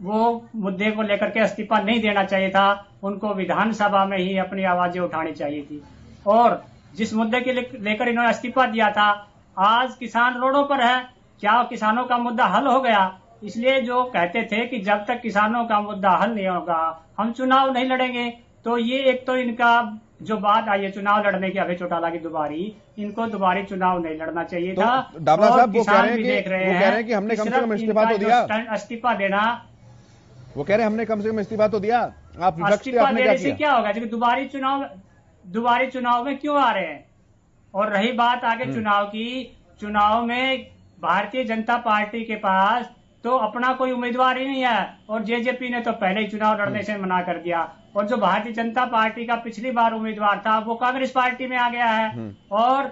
वो मुद्दे को लेकर के इस्तीफा नहीं देना चाहिए था, उनको विधानसभा में ही अपनी आवाजें उठानी चाहिए थी। और जिस मुद्दे के लेकर इन्होंने इस्तीफा दिया था, आज किसान रोडों पर है, क्या किसानों का मुद्दा हल हो गया? इसलिए जो कहते थे कि जब तक किसानों का मुद्दा हल नहीं होगा हम चुनाव नहीं लड़ेंगे, तो ये एक तो इनका जो बात आई है चुनाव लड़ने की अभय चौटाला की दोबारी, इनको दोबारी चुनाव नहीं लड़ना चाहिए था। डाबला साहब वो कह रहे हैं कि हमने कम से कम इस्तीफा तो दिया, इस्तीफा देना, वो कह रहे हैं हमने कम से कम इस्तीफा तो दिया, आप इस्तीफा देने से क्या होगा? दोबारी चुनाव में क्यों आ रहे हैं? और रही बात आगे चुनाव की, चुनाव में भारतीय जनता पार्टी के पास तो अपना कोई उम्मीदवार ही नहीं है और जेजेपी ने तो पहले ही चुनाव लड़ने से मना कर दिया। और जो भारतीय जनता पार्टी का पिछली बार उम्मीदवार था वो कांग्रेस पार्टी में आ गया है और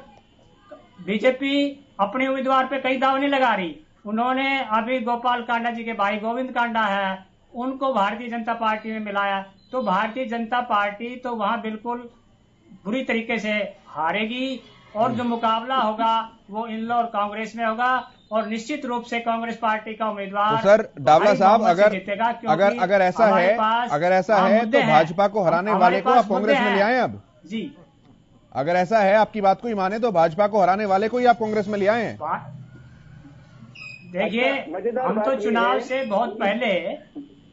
बीजेपी अपने उम्मीदवार पे कई दाव नहीं लगा रही। उन्होंने अभी गोपाल कांडा जी के भाई गोविंद कांडा है उनको भारतीय जनता पार्टी में मिलाया, तो भारतीय जनता पार्टी तो वहां बिल्कुल बुरी तरीके से हारेगी और जो मुकाबला होगा वो इनलो और कांग्रेस में होगा और निश्चित रूप से कांग्रेस पार्टी का उम्मीदवार तो सर डाबला साहब अगर ऐसा है तो भाजपा को हराने वाले को आप कांग्रेस में ले आए। अब जी अगर ऐसा है आपकी बात को ही माने तो भाजपा को हराने वाले को ही आप कांग्रेस में ले आए। देखिए हम तो चुनाव से बहुत पहले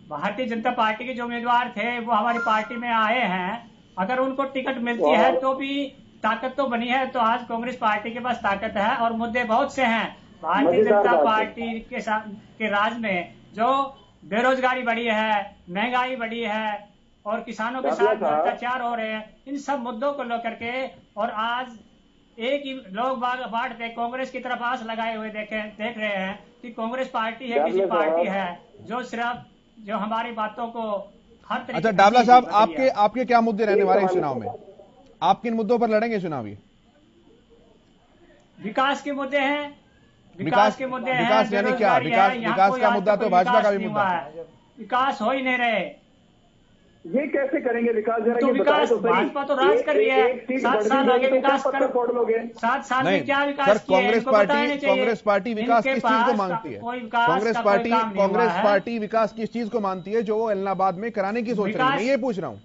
भारतीय जनता पार्टी के जो उम्मीदवार थे वो हमारी पार्टी में आए हैं, अगर उनको टिकट मिलती है तो भी ताकत तो बनी है। तो आज कांग्रेस पार्टी के पास ताकत है और मुद्दे बहुत से हैं भारतीय जनता पार्टी के राज में, जो बेरोजगारी बढ़ी है, महंगाई बढ़ी है और किसानों के साथ अत्याचार हो रहे हैं, इन सब मुद्दों को लेकर के और आज एक ही लोग बांटते कांग्रेस की तरफ आस लगाए हुए देख रहे हैं कि कांग्रेस पार्टी है किसी पार्टी है जो सिर्फ जो हमारी बातों को हर तरीके। अच्छा डाबला साहब आपके क्या मुद्दे रहने वाले हैं चुनाव में? आप किन मुद्दों पर लड़ेंगे चुनाव? ये विकास के मुद्दे हैं, विकास के मुद्दे हैं। विकास यानी क्या? विकास का मुद्दा तो भाजपा का भी मुद्दा है। विकास हो ही नहीं रहे, ये कैसे करेंगे विकास? तो विकास भाजपा तो राज कर रही है, 7 साल आगे विकास कर लोगे, 7 साल में क्या विकास किया? कांग्रेस पार्टी विकास किस चीज को मांगती है? कांग्रेस पार्टी विकास किस चीज को मानती है जो वो ऐलनाबाद में कराने की सोच रही है? मैं ये पूछ रहा हूँ।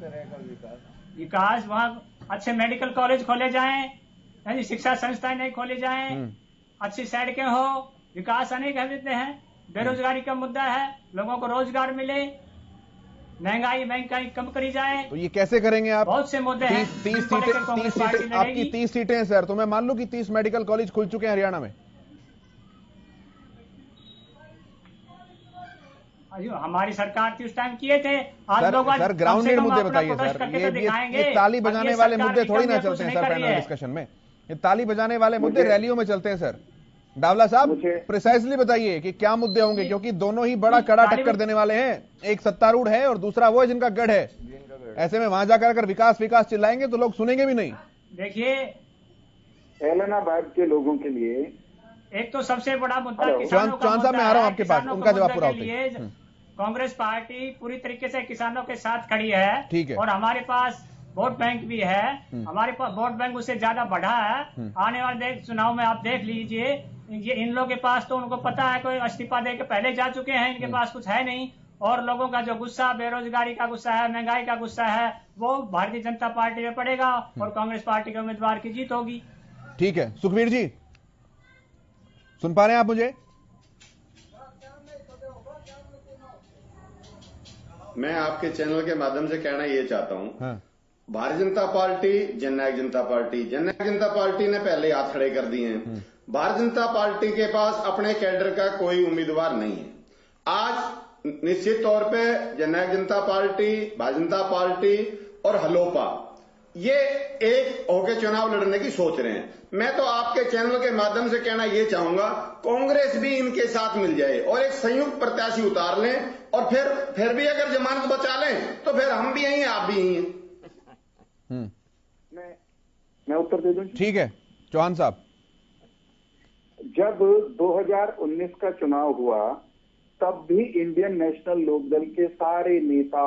तरह का विकास वहाँ अच्छे मेडिकल कॉलेज खोले जाएं, शिक्षा संस्थाएं नहीं खोली जाएं, अच्छी सड़कें हो, विकास अनेक हैं। बेरोजगारी का मुद्दा है, लोगों को रोजगार मिले, महंगाई कम करी जाए। तो ये कैसे करेंगे आप? बहुत से मुद्दे हैं। 30 सीटें आपकी 30 सीटें हैं सर, तो मैं मान लूं कि 30 मेडिकल कॉलेज खुल चुके हैं हरियाणा में। हमारी सरकार थी उस टाइम किए थे। आज लोग सर ग्राउंडेड मुद्दे बताइए सर, ये ताली बजाने वाले मुद्दे थोड़ी ना चलते हैं सर पैनल डिस्कशन में। ये ताली बजाने वाले मुद्दे रैलियों में चलते हैं सर। डावला साहब प्रिसाइसली बताइए कि क्या मुद्दे होंगे, क्योंकि दोनों ही बड़ा कड़ा टक्कर देने वाले हैं। एक सत्तारूढ़ है और दूसरा वो है जिनका गढ़ है। ऐसे में वहां जाकर अगर विकास चिल्लाएंगे तो लोग सुनेंगे भी नहीं। देखिए, ऐलनाबाद के लोगों के लिए एक तो सबसे बड़ा मुद्दा किसानों का मुद्दा है। मैं आ रहा हूं आपके पास, उनका जवाब पूरा होता है। कांग्रेस पार्टी पूरी तरीके से किसानों के साथ खड़ी है, ठीक है, और हमारे पास वोट बैंक भी है। हमारे पास वोट बैंक उससे ज्यादा बढ़ा है। आने वाले चुनाव में आप देख लीजिए, ये इन लोगों के पास तो उनको पता है, कोई इस्तीफा दे के पहले जा चुके हैं, इनके पास कुछ है नहीं। और लोगों का जो गुस्सा, बेरोजगारी का गुस्सा है, महंगाई का गुस्सा है, वो भारतीय जनता पार्टी में पड़ेगा और कांग्रेस पार्टी के उम्मीदवार की जीत होगी। ठीक है, सुखबीर जी सुन पा रहे हैं आप मुझे? मैं आपके चैनल के माध्यम से कहना ये चाहता हूं, भारतीय जनता पार्टी, जननायक जनता पार्टी ने पहले हाथ खड़े कर दिए हैं। भारतीय जनता पार्टी के पास अपने कैडर का कोई उम्मीदवार नहीं है। आज निश्चित तौर पे जननायक जनता पार्टी, भारतीय जनता पार्टी और हलोपा ये एक होके चुनाव लड़ने की सोच रहे हैं। मैं तो आपके चैनल के माध्यम से कहना ये चाहूंगा, कांग्रेस भी इनके साथ मिल जाए और एक संयुक्त प्रत्याशी उतार लें, और फिर भी अगर जमानत बचा लें तो फिर हम भी यही हैं, आप भी यही हैं। मैं उत्तर दे दूं? ठीक है चौहान साहब। जब 2019 का चुनाव हुआ तब भी इंडियन नेशनल लोकदल के सारे नेता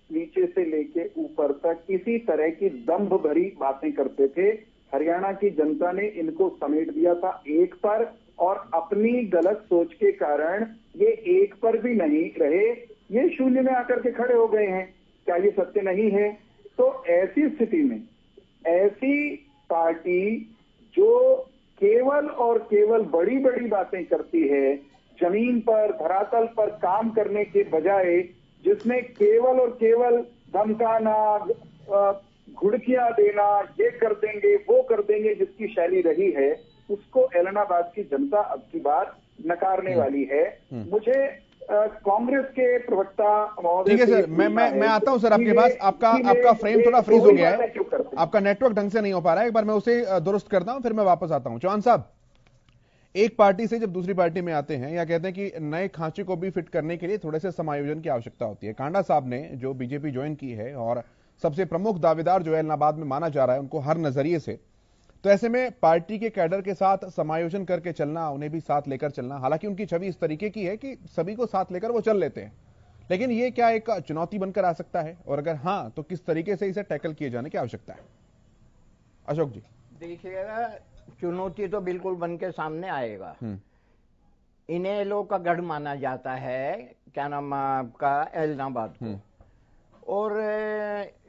नीचे से लेके ऊपर तक इसी तरह की दंभ भरी बातें करते थे। हरियाणा की जनता ने इनको समेट दिया था एक पर, और अपनी गलत सोच के कारण ये एक पर भी नहीं रहे, ये शून्य में आकर के खड़े हो गए हैं। क्या ये सत्य नहीं है? तो ऐसी स्थिति में ऐसी पार्टी जो केवल और केवल बड़ी बड़ी बातें करती है, जमीन पर धरातल पर काम करने के बजाय जिसमें केवल और केवल धमकाना, घुड़कियां देना, ये कर देंगे वो कर देंगे, जिसकी शैली रही है, उसको ऐलनाबाद की जनता अब की बार नकारने वाली है। मुझे कांग्रेस के प्रवक्ता महोदय, ठीक है सर, मैं आता हूं सर आपके पास। आपका फ्रेम थोड़ा फ्रीज हो गया है, आपका नेटवर्क ढंग से नहीं हो पा रहा है। एक बार मैं उसे दुरुस्त करता हूं, फिर मैं वापस आता हूं। चौहान साहब, एक पार्टी से जब दूसरी पार्टी में आते हैं, या कहते हैं कि नए खांचे को भी फिट करने के लिए थोड़े से समायोजन की आवश्यकता होती है। कांडा साहब ने जो बीजेपी ज्वाइन की है और सबसे प्रमुख दावेदार जो ऐलनाबाद में माना जा रहा है उनको हर नजरिए से, तो ऐसे में पार्टी के कैडर के साथ समायोजन करके चलना, उन्हें भी साथ लेकर चलना, हालांकि उनकी छवि इस तरीके की है कि सभी को साथ लेकर वो चल लेते हैं, लेकिन ये क्या एक चुनौती बनकर आ सकता है? और अगर हां तो किस तरीके से इसे टैकल किए जाने की आवश्यकता है? अशोक जी। देखिएगा, चुनौती तो बिल्कुल बन के सामने आएगा। इनेलो का गढ़ माना जाता है, क्या नाम आपका, ऐलनाबाद को। और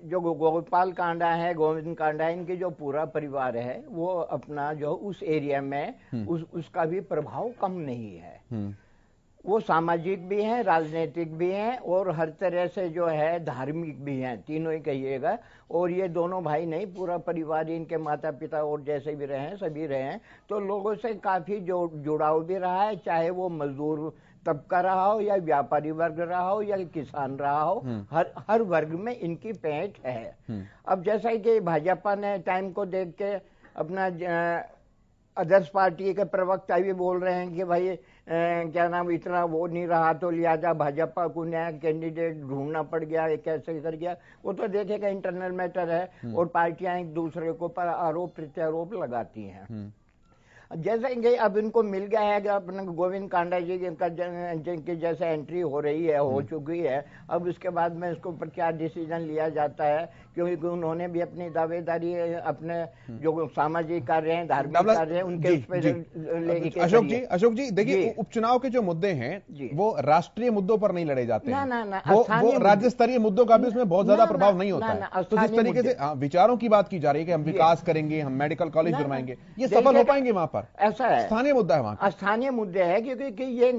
जो गोपाल कांडा है, गोविंद कांडा, इनकी जो पूरा परिवार है वो अपना जो उस एरिया में उसका भी प्रभाव कम नहीं है। वो सामाजिक भी हैं, राजनीतिक भी हैं, और हर तरह से जो है धार्मिक भी हैं, तीनों ही कहिएगा। और ये दोनों भाई नहीं, पूरा परिवार, इनके माता पिता और जैसे भी रहे हैं सभी रहे हैं, तो लोगों से काफी जुड़ाव भी रहा है, चाहे वो मजदूर तबका रहा हो या व्यापारी वर्ग रहा हो या किसान रहा हो, हर वर्ग में इनकी पहुंच है। अब जैसा कि भाजपा ने टाइम को देख के अपना अदर्स पार्टी के प्रवक्ता भी बोल रहे हैं कि भाई क्या नाम, इतना वो नहीं रहा तो लिहाजा भाजपा को नया कैंडिडेट ढूंढना पड़ गया, कैसे कर गया, वो तो देखेगा, इंटरनल मैटर है, और पार्टियां एक दूसरे को पर आरोप प्रत्यारोप लगाती हैं। जैसे कि अब इनको मिल गया है कि अपने गोविंद कांडा जी की जैसे एंट्री हो रही है, हो चुकी है, अब उसके बाद में इसके ऊपर क्या डिसीजन लिया जाता है, क्योंकि उन्होंने भी अपनी दावेदारी अपने जो सामाजिक कार्य हैं, धार्मिक कार्य हैं, उनके उस पर लेके। अशोक जी देखिए, उपचुनाव के जो मुद्दे हैं वो राष्ट्रीय मुद्दों पर नहीं लड़े जाते हैं, वो राज्य स्तरीय मुद्दों का भी उसमें बहुत ज्यादा प्रभाव नहीं होता है। तो जिस तरीके से विचारों की बात की जा रही है कि हम विकास करेंगे, हम मेडिकल कॉलेज बनवाएंगे, ये सफल हो पाएंगे वहां पर? ऐसा है, स्थानीय मुद्दा है वहां, स्थानीय मुद्दे है, क्योंकि ये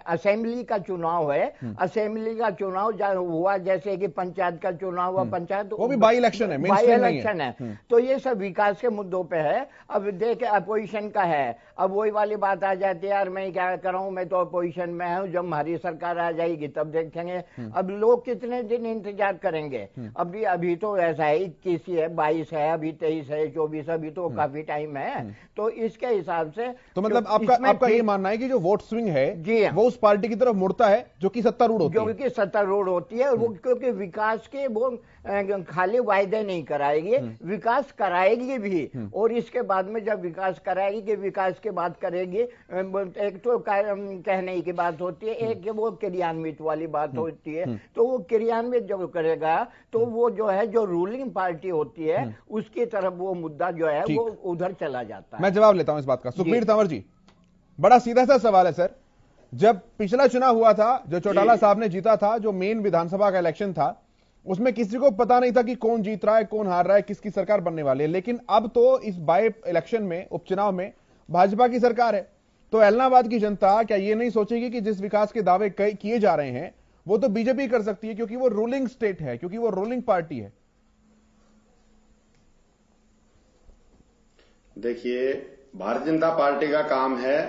असेंबली का चुनाव है। असेंबली का चुनाव हुआ जैसे कि पंचायत का चुनाव हुआ, पंचायत वो भी बाई इलेक्शन है, बाई इलेक्शन है। तो ये सब विकास के मुद्दों पे है। अब देखे अपोजिशन का है, अब वही वाली बात आ जाती है, यार मैं क्या कर रहा हूं, मैं तो अपोजिशन में हूं, जब हमारी सरकार आ जाएगी तब देखेंगे। अब लोग कितने दिन इंतजार करेंगे? अभी तो ऐसा है 21 है, 22 है, अभी 23 है, 24, अभी तो काफी टाइम है। तो इसके हिसाब से तो मतलब आपका ये मानना है कि जो वोट स्विंग है जी वो उस पार्टी की तरफ मुड़ता है जो कि सत्तारूढ़ होती है, जो कि सत्तारूढ़ होती है। वो क्योंकि विकास के वो खाली वायदे नहीं कराएगी, विकास कराएगी भी। और इसके बाद में जब विकास कराएगी कि विकास की बात करेगी, एक तो कहने की बात होती है, एक वो क्रियान्वित वाली बात होती है। तो वो क्रियान्वित जो करेगा तो वो जो है जो रूलिंग पार्टी होती है उसकी तरफ वो मुद्दा जो है वो उधर चला जाता है। मैं जवाब लेता हूं इस बात का। सुखबीर तंवर जी, बड़ा सीधा सा सवाल है सर। जब पिछला चुनाव हुआ था, जो चौटाला साहब ने जीता था, जो मेन विधानसभा का इलेक्शन था, उसमें किसी को पता नहीं था कि कौन जीत रहा है, कौन हार रहा है, किसकी सरकार बनने वाली है। लेकिन अब तो इस बाय इलेक्शन में, उपचुनाव में भाजपा की सरकार है। तो एलनाबाद की जनता क्या ये नहीं सोचेगी कि जिस विकास के दावे किए जा रहे हैं वो तो बीजेपी कर सकती है, क्योंकि वो रूलिंग स्टेट है, क्योंकि वो रूलिंग पार्टी है? देखिए, भारतीय जनता पार्टी का काम है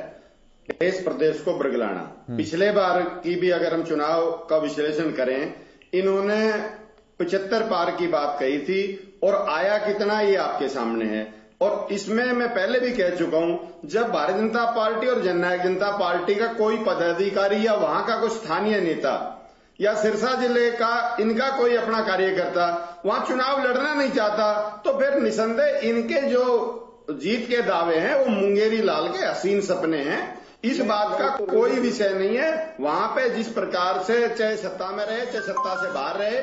देश प्रदेश को बरगलाना। पिछले बार की भी अगर हम चुनाव का विश्लेषण करें, इन्होंने 75 पार की बात कही थी और आया कितना ये आपके सामने है। और इसमें मैं पहले भी कह चुका हूं, जब भारतीय जनता पार्टी और जननायक जनता पार्टी का कोई पदाधिकारी या वहां का कोई स्थानीय नेता या सिरसा जिले का इनका कोई अपना कार्यकर्ता वहां चुनाव लड़ना नहीं चाहता, तो फिर निसंदेह इनके जो जीत के दावे हैं वो मुंगेरी लाल के हसीन सपने हैं। इस बात का कोई विषय नहीं है। वहां पे जिस प्रकार से चाहे सत्ता में रहे चाहे सत्ता से बाहर रहे,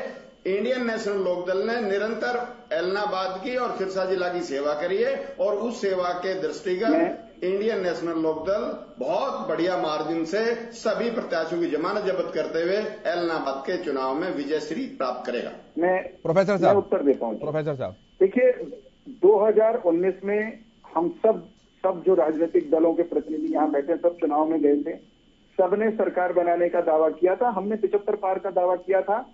इंडियन नेशनल लोकदल ने निरंतर एलनाबाद की और सिरसा जिला की सेवा करी है। और उस सेवा के दृष्टिगत इंडियन नेशनल लोकदल बहुत बढ़िया मार्जिन से सभी प्रत्याशियों की जमानत जब्त करते हुए एलनाबाद के चुनाव में विजयश्री प्राप्त करेगा। मैं प्रोफेसर साहब उत्तर देता हूँ। प्रोफेसर साहब देखिए, 2019 में हम सब जो राजनीतिक दलों के प्रतिनिधि यहाँ बैठे सब चुनाव में गए थे। सबने सरकार बनाने का दावा किया था। हमने 75 पार का दावा किया था।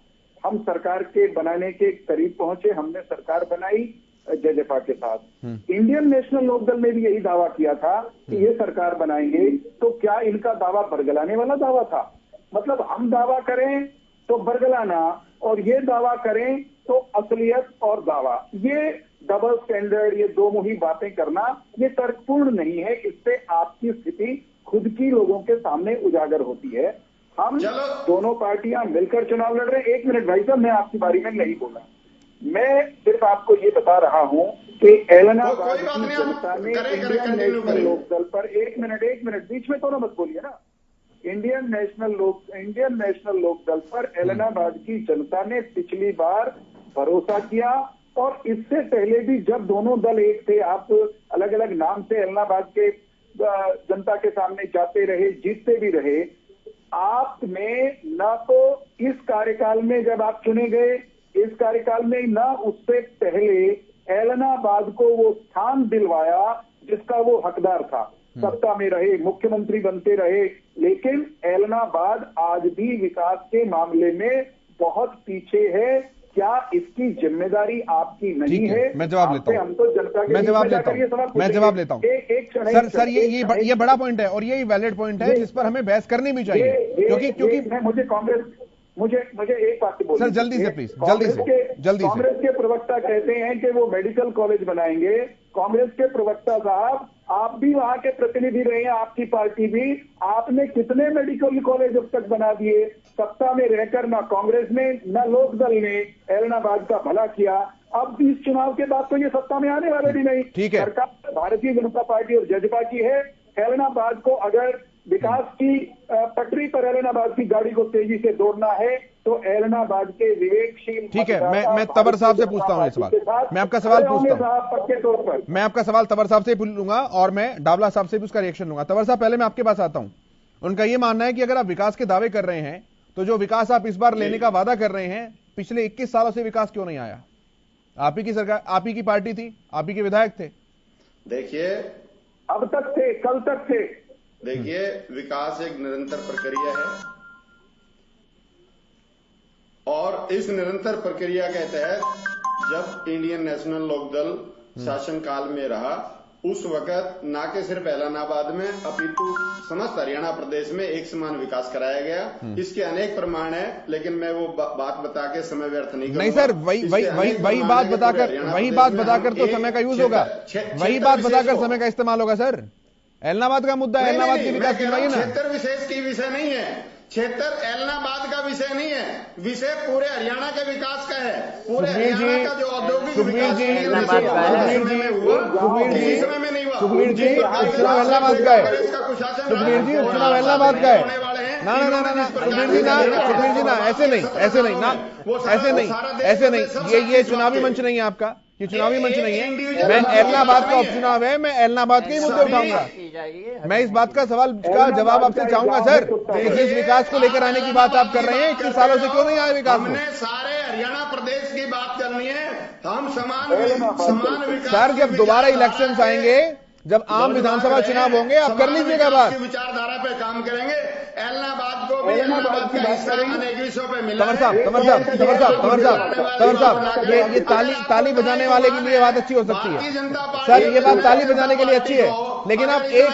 हम सरकार के बनाने के करीब पहुंचे, हमने सरकार बनाई जजपा के साथ। इंडियन नेशनल लोकदल ने भी यही दावा किया था कि ये सरकार बनाएंगे। तो क्या इनका दावा बरगलाने वाला दावा था? मतलब हम दावा करें तो बरगलाना और ये दावा करें तो असलियत और दावा, ये डबल स्टैंडर्ड, ये दो मुही बातें करना ये तर्कपूर्ण नहीं है। इससे आपकी स्थिति खुद की लोगों के सामने उजागर होती है। हम दोनों पार्टियां मिलकर चुनाव लड़ रहे हैं। एक मिनट भाई साहब, मैं आपकी बारी में नहीं बोला, मैं सिर्फ आपको ये बता रहा हूं कि एलनाबाद की जनता ने इंडियन नेशनल लोकदल पर एक मिनट बीच में तो ना मत बोलिए ना। इंडियन नेशनल लोकदल पर एलनाबाद की जनता ने पिछली बार भरोसा किया। और इससे पहले भी जब दोनों दल एक थे, आप अलग अलग नाम से एलनाबाद के जनता के सामने जाते रहे, जीतते भी रहे। आपने ना तो इस कार्यकाल में जब आप चुने गए, इस कार्यकाल में ना उससे पहले एलनाबाद को वो स्थान दिलवाया जिसका वो हकदार था। सत्ता में रहे, मुख्यमंत्री बनते रहे, लेकिन एलनाबाद आज भी विकास के मामले में बहुत पीछे है। क्या इसकी जिम्मेदारी आपकी नहीं है? मैं जवाब लेता हूं। हम तो जनता के मैं जवाब लेता हूं। सर ये बड़ा पॉइंट है और ये वैलिड पॉइंट है जिस पर हमें बहस करनी भी चाहिए, क्योंकि मुझे कांग्रेस मुझे एक बात बोलिए सर, जल्दी से प्लीज, जल्दी से। कांग्रेस के प्रवक्ता कहते हैं कि वो मेडिकल कॉलेज बनाएंगे। कांग्रेस के प्रवक्ता साहब, आप भी वहां के प्रतिनिधि रहे हैं, आपकी पार्टी भी, आपने कितने मेडिकल कॉलेज अब तक बना दिए? सत्ता में रहकर ना कांग्रेस ने ना लोकदल ने एलनाबाद का भला किया। अब इस चुनाव के बाद तो ये सत्ता में आने वाले भी नहीं। ठीक है। सरकार भारतीय जनता पार्टी और जजपा की है। ऐलनाबाद को अगर विकास की पटरी पर ऐलनाबाद की गाड़ी को तेजी से दौड़ना है तो ऐलनाबाद के विवेकशील। ठीक है, मैं तंवर साहब से पूछता हूं ये सवाल। मैं आपका सवाल पूछता हूं पक्के तौर पर। मैं आपका सवाल तंवर साहब से ही लूंगा और मैं डावला साहब से भी उसका रिएक्शन लूंगा। तंवर साहब, पहले मैं आपके पास आता हूं। उनका यह मानना है कि अगर आप विकास के दावे कर रहे हैं तो जो विकास आप इस बार लेने का वादा कर रहे हैं, पिछले 21 सालों से विकास क्यों नहीं आया? आप ही की सरकार, आप ही की पार्टी थी, आप ही के विधायक थे। देखिए, अब तक थे, कल तक थे। देखिए, विकास एक निरंतर प्रक्रिया है और इस निरंतर प्रक्रिया के तहत जब इंडियन नेशनल लोकदल शासन काल में रहा, उस वक्त न के सिर्फ ऐलनाबाद में अपितु समस्त हरियाणा प्रदेश में एक समान विकास कराया गया। इसके अनेक प्रमाण है, लेकिन मैं वो बात बता के समय व्यर्थ नहीं करूंगा। नहीं सर, वही बात बताकर तो समय का यूज होगा, वही बात बताकर समय का इस्तेमाल होगा। सर, ऐलनाबाद का मुद्दा है, ऐलनाबाद की विकास करवाइए ना। क्षेत्र विशेष की विषय नहीं है, क्षेत्र ऐलनाबाद का विषय नहीं है, विषय पूरे हरियाणा के विकास का है। पूरे हरियाणा का जो औद्योगिक विकास सुखबीर जी, उपचुनाव ऐलनाबाद का है। सुखबीर जी, उपचुनाव ऐलनाबाद का है। ना, सुखबीर जी ना, ऐसे नहीं, ये चुनावी मंच नहीं है आपका, ये चुनावी मंच नहीं है। मैं ऐलनाबाद का उपचुनाव है, मैं ऐलनाबाद के ही मुद्दे उठाऊंगा। मैं इस बात का सवाल का जवाब आपसे चाहूंगा सर, कि जिस विकास को लेकर आने की बात आप कर रहे हैं, 21 सालों से क्यों नहीं आया विकास? हमने सारे हरियाणा प्रदेश की बात करनी है। हम समान विकास। सर, जब दोबारा इलेक्शंस आएंगे, जब आम विधानसभा चुनाव होंगे, आप कर लीजिएगा बात। विचारधारा पे काम करेंगे। ऐलनाबाद को भी ऐलनाबाद का हिस्सा अनेक विषयों पे मिला। तंवर साहब, ये ताली बजाने वाले के लिए बात अच्छी हो सकती है सर, ये बात ताली बजाने के लिए अच्छी है, लेकिन आप एक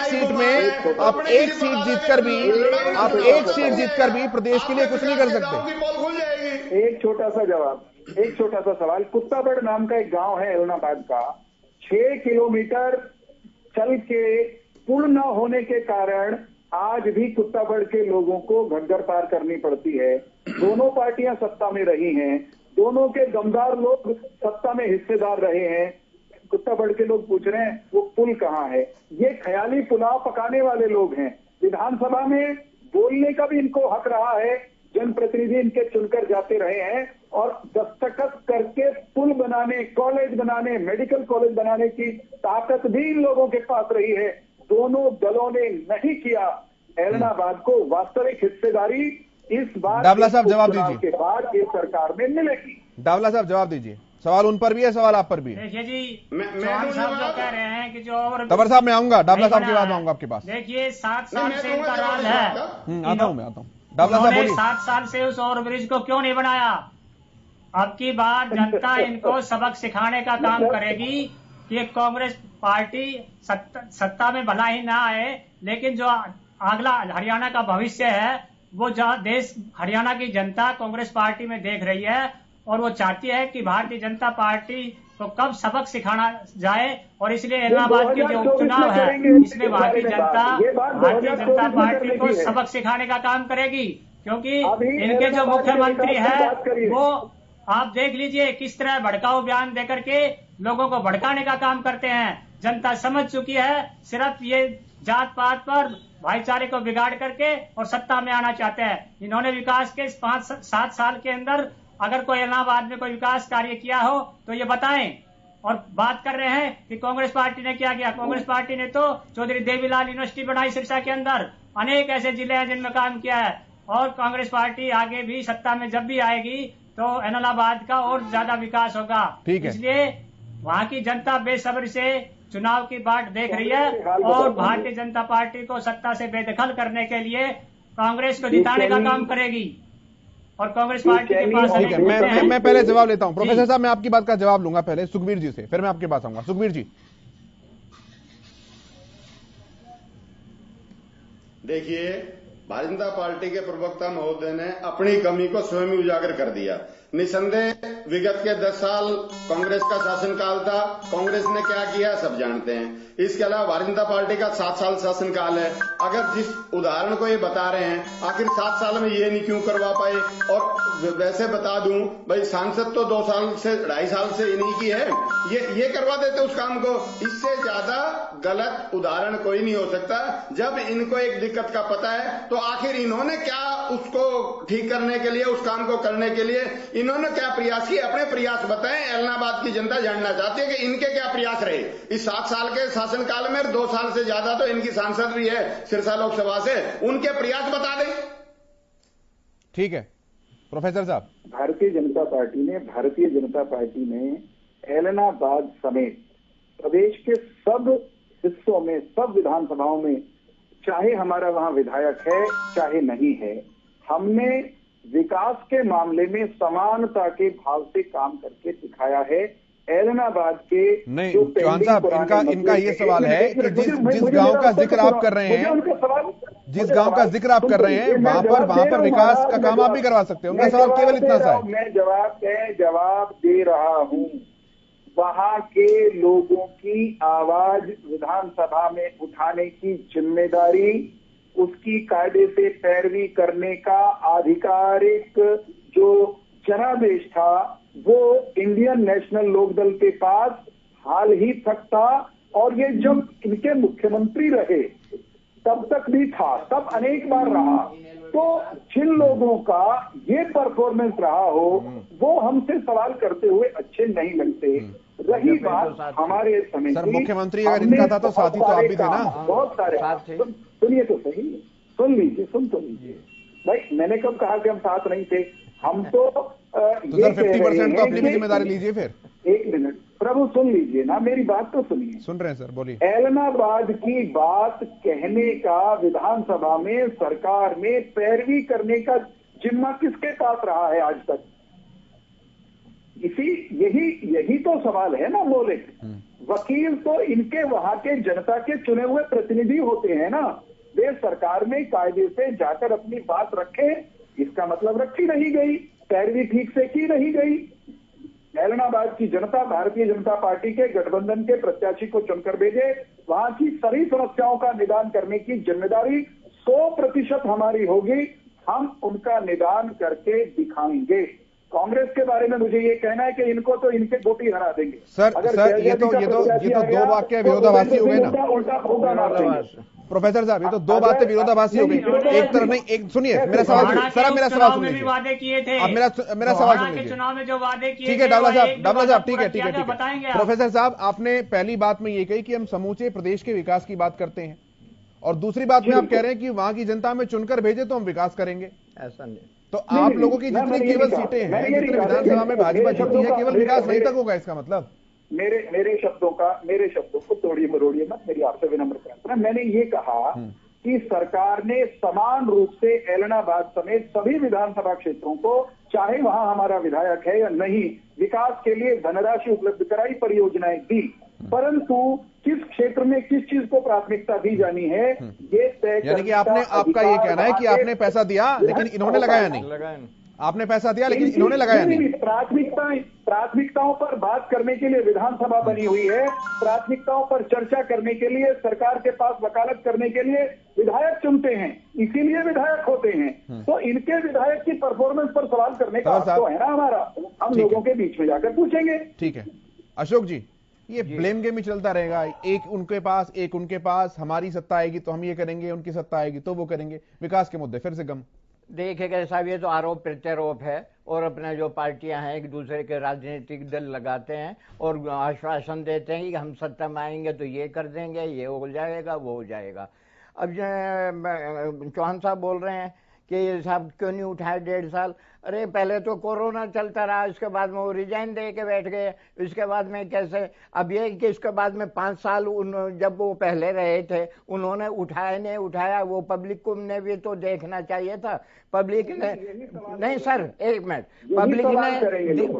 सीट जीतकर भी प्रदेश के लिए कुछ नहीं कर सकते। एक छोटा सा सवाल। कुत्ताबड़ नाम का एक गांव है ऐलनाबाद का, 6 किलोमीटर चल के पुल न होने के कारण आज भी कुत्ताबड़ के लोगों को घग्गर पार करनी पड़ती है। दोनों पार्टियां सत्ता में रही हैं, दोनों के दमदार लोग सत्ता में हिस्सेदार रहे हैं। कुत्ताबड़ के लोग पूछ रहे हैं वो पुल कहाँ है? ये ख्याली पुलाव पकाने वाले लोग हैं। विधानसभा में बोलने का भी इनको हक रहा है, जनप्रतिनिधि इनके चुनकर जाते रहे हैं और दस्तखत करके पुल बनाने, कॉलेज बनाने, मेडिकल कॉलेज बनाने की ताकत भी इन लोगों के पास रही है। दोनों दलों ने नहीं किया। ऐलनाबाद को वास्तविक हिस्सेदारी इस बार डावला साहब जवाब दीजिए, के बाद इस सरकार में मिलेगी। डावला साहब जवाब दीजिए, सवाल उन पर भी है, सवाल आप पर भी है। देखिए जी, चौहान साहब जो कह रहे हैं कि जो और तंवर साहब मैं आऊंगा, डावला साहब के बाद आऊंगा आपके पास। देखिए 7 साल से इनका राज है। आता हूँ डावला साहब बोलिए। 7 साल से उस ओवरब्रिज को क्यों नहीं बनाया? अब की बार जनता इनको सबक सिखाने का काम करेगी कि कांग्रेस पार्टी सत्ता में भला ही ना आए, लेकिन जो अगला हरियाणा का भविष्य है वो देश हरियाणा की जनता कांग्रेस पार्टी में देख रही है और वो चाहती है कि भारतीय जनता पार्टी को कब सबक सिखाना जाए। और इसलिए ऐलनाबाद के जो उपचुनाव है, इसमें भारतीय जनता पार्टी को सबक सिखाने का काम करेगी, क्योंकि इनके जो मुख्यमंत्री है वो आप देख लीजिए किस तरह भड़काऊ बयान देकर के लोगों को भड़काने का काम करते हैं। जनता समझ चुकी है, सिर्फ ये जात पात पर भाईचारे को बिगाड़ करके और सत्ता में आना चाहते हैं। इन्होंने विकास के 5-7 साल के अंदर अगर कोई ऐलनाबाद में कोई विकास कार्य किया हो तो ये बताएं। और बात कर रहे हैं कि कांग्रेस पार्टी ने क्या किया। कांग्रेस पार्टी ने तो चौधरी देवीलाल यूनिवर्सिटी बनाई सिरसा के अंदर, अनेक ऐसे जिले हैं जिनमें काम किया है। और कांग्रेस पार्टी आगे भी सत्ता में जब भी आएगी तो ऐलनाबाद का और ज्यादा विकास होगा। इसलिए वहाँ की जनता बेसब्री से चुनाव की बाट देख रही है और भारतीय जनता पार्टी को सत्ता से बेदखल करने के लिए कांग्रेस को जिताने का काम करेगी। और कांग्रेस पार्टी के पास ठीक है, मैं पहले जवाब लेता हूं। प्रोफेसर साहब, मैं आपकी बात का जवाब लूंगा पहले सुखबीर जी से, फिर मैं आपके पास आऊंगा। सुखबीर जी, देखिए भारतीय जनता पार्टी के प्रवक्ता महोदय ने अपनी कमी को स्वयं ही उजागर कर दिया। निसंदेह विगत के 10 साल कांग्रेस का शासनकाल था। कांग्रेस ने क्या किया सब जानते हैं। इसके अलावा भारतीय जनता पार्टी का 7 साल शासनकाल है। अगर जिस उदाहरण को ये बता रहे हैं, आखिर 7 साल में ये नहीं क्यों करवा पाए? और वैसे बता दूं भाई, सांसद तो 2 साल से 2.5 साल से इन्हीं की है, ये करवा देते उस काम को। इससे ज्यादा गलत उदाहरण कोई नहीं हो सकता। जब इनको एक दिक्कत का पता है तो आखिर इन्होंने क्या उसको ठीक करने के लिए, उस काम को करने के लिए इन्होंने क्या प्रयास किए? अपने प्रयास बताएं। एलनाबाद की जनता जानना चाहती है कि इनके क्या प्रयास रहे इस 7 साल के शासनकाल में। 2 साल से ज्यादा तो इनकी सांसद भी है सिरसा लोकसभा से, उनके प्रयास बता दें। ठीक है प्रोफेसर साहब। भारतीय जनता पार्टी ने एलनाबाद समेत प्रदेश के सब हिस्सों में, सब विधानसभाओं में, चाहे हमारा वहां विधायक है चाहे नहीं है, हमने विकास के मामले में समानता के भाव से काम करके दिखाया है। एलनाबाद के नहीं चौहान साहब, इनका ये सवाल है कि जिस गांव का जिक्र आप कर रहे हैं, जिस गांव का जिक्र आप कर रहे हैं, वहां पर विकास का काम आप भी करवा सकते हैं। उनका सवाल केवल इतना सा है। मैं जवाब दे रहा हूं। वहां के लोगों की आवाज विधानसभा में उठाने की जिम्मेदारी, उसकी कायदे से पैरवी करने का आधिकारिक जो जनादेश था वो इंडियन नेशनल लोकदल के पास हाल ही तक था। और ये जब इनके मुख्यमंत्री रहे तब तक भी था, तब अनेक बार रहा। तो जिन लोगों का ये परफॉर्मेंस रहा हो वो हमसे सवाल करते हुए अच्छे नहीं लगते। रही बात हमारे समय सर, मुख्यमंत्री अगर इनका था तो साथी तो आप भी थे ना। बहुत सारे सुनिए तो सही, सुन लीजिए, सुन तो लीजिए भाई। मैंने कब कहा कि हम साथ नहीं थे? हम तो सर 50% तो अपनी भी जिम्मेदारी लीजिए फिर। एक मिनट प्रभु, सुन लीजिए ना, मेरी बात तो सुनिए। सुन रहे हैं सर, बोलिए। एलनाबाद की बात कहने का विधानसभा में, सरकार में पैरवी करने का जिम्मा किसके पास रहा है आज तक? यही तो सवाल है ना। बोले वकील तो इनके वहां के जनता के चुने हुए प्रतिनिधि होते हैं ना। वे सरकार में कायदे से जाकर अपनी बात रखे, इसका मतलब रखी नहीं गई, पैरवी ठीक से की नहीं गई। एलनाबाद की जनता भारतीय जनता पार्टी के गठबंधन के प्रत्याशी को चुनकर भेजे, वहां की सभी समस्याओं का निदान करने की जिम्मेदारी 100% हमारी होगी। हम उनका निदान करके दिखाएंगे। कांग्रेस के बारे में मुझे ये कहना है कि इनको तो इनके वोट ही हरा देंगे। सर ये तो दो वाक्य विरोधाभासी हो गए ना। प्रोफेसर साहब, ये तो 2 बातें विरोधाभासी हो गई। एक तरफ नहीं, एक सुनिए मेरा सवाल सर, मेरा सवाल सुन लीजिए। वादे किए थे, अब मेरा सवाल सुन लीजिए। चुनाव में जो वादे किए, ठीक है डावला साहब, ठीक है। प्रोफेसर साहब, आपने पहली बात में ये कही कि हम समूचे प्रदेश के विकास की बात करते हैं, और दूसरी बात में आप कह रहे हैं कि वहां की जनता में चुनकर भेजे तो हम विकास करेंगे। ऐसा नहीं। तो आप लोगों की जितनी केवल सीटें हैं, जितनी विधानसभा में भाजपा जीती है, केवल विकास वहीं तक होगा, इसका मतलब? मेरे शब्दों को तोड़िए मरोड़िए मत, मेरी आपसे विनम्र प्रार्थना। मैंने ये कहा कि सरकार ने समान रूप से एलनाबाद समेत सभी विधानसभा क्षेत्रों को, चाहे वहां हमारा विधायक है या नहीं, विकास के लिए धनराशि उपलब्ध कराई, परियोजनाएं दी। परंतु किस क्षेत्र में किस चीज को प्राथमिकता दी जानी है ये तय, यानी कि आपका ये कहना है कि आपने पैसा दिया लेकिन इन्होंने लगाया नहीं। आपने पैसा दिया लेकिन इन्होंने लगाया नहीं। प्राथमिकताओं पर बात करने के लिए विधानसभा बनी हुई है। प्राथमिकताओं पर चर्चा करने के लिए, सरकार के पास वकालत करने के लिए विधायक चुनते हैं, इसीलिए विधायक होते हैं। तो इनके विधायक की परफॉर्मेंस पर सवाल करने का हक तो है ना हमारा। हम लोगों के बीच में जाकर पूछेंगे। ठीक है अशोक जी, ये ब्लेम गेम ही चलता रहेगा, एक उनके पास एक उनके पास, हमारी सत्ता आएगी तो हम ये करेंगे, उनकी सत्ता आएगी तो वो करेंगे। विकास के मुद्दे फिर से गम। देखिएगा साहब, ये तो आरोप प्रत्यारोप है, और अपने जो पार्टियां हैं एक दूसरे के राजनीतिक दल लगाते हैं और आश्वासन देते हैं कि हम सत्ता में आएंगे तो ये कर देंगे, ये हो जाएगा, वो हो जाएगा। अब जो चौहान साहब बोल रहे हैं कि साहब क्यों नहीं उठाए 1.5 साल। अरे पहले तो कोरोना चलता रहा, उसके बाद में वो रिजाइन दे के बैठ गए, उसके बाद में कैसे, अब ये कि इसके बाद में 5 साल जब वो पहले रहे थे उन्होंने उठाया नहीं उठाया, वो पब्लिक को ने भी तो देखना चाहिए था। पब्लिक ने नहीं सर, एक मिनट,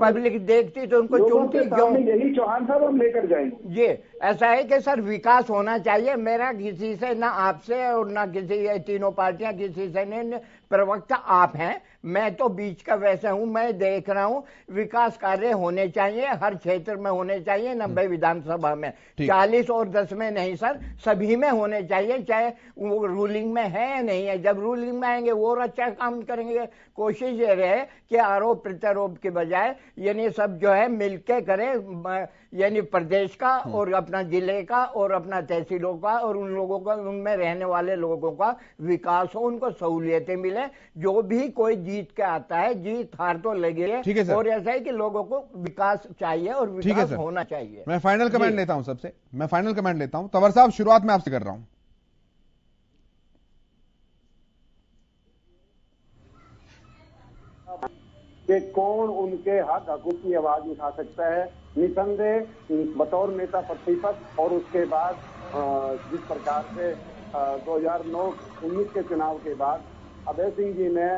पब्लिक देखती तो उनको चुनती क्यों? यही चौहान साहब हम लेकर जाएंगे। ये ऐसा है कि सर विकास होना चाहिए, मेरा किसी से ना आपसे और ना किसी, तीनों पार्टियां किसी से नहीं, प्रवक्ता आप हैं, मैं तो बीच का वैसे हूं, मैं देख रहा हूं विकास कार्य होने चाहिए, हर क्षेत्र में होने चाहिए, 90 विधानसभा में, 40 और 10 में नहीं सर, सभी में होने चाहिए, चाहे वो रूलिंग में है या नहीं है। जब रूलिंग में आएंगे वो और अच्छा काम करेंगे। कोशिश ये रहे कि आरोप प्रत्यारोप के बजाय यानी सब जो है मिलके करें, यानी प्रदेश का और अपना जिले का और अपना तहसीलों का और उन लोगों का, उनमें रहने वाले लोगों का विकास हो, उनको सहूलियतें मिले। जो भी कोई जीत के आता है, जीत हार तो लगे, और ऐसा है कि लोगों को विकास चाहिए और विकास होना चाहिए। मैं फाइनल कमेंट लेता हूं सबसे, मैं फाइनल कमेंट लेता हूं। तंवर साहब, शुरुआत में आपसे कर रहा हूं। कि कौन उनके हक हकूक की आवाज उठा सकता है, निसंदेह बतौर नेता प्रतिपक्ष, और उसके बाद जिस प्रकार से 2009-19 के चुनाव के बाद अभय सिंह जी ने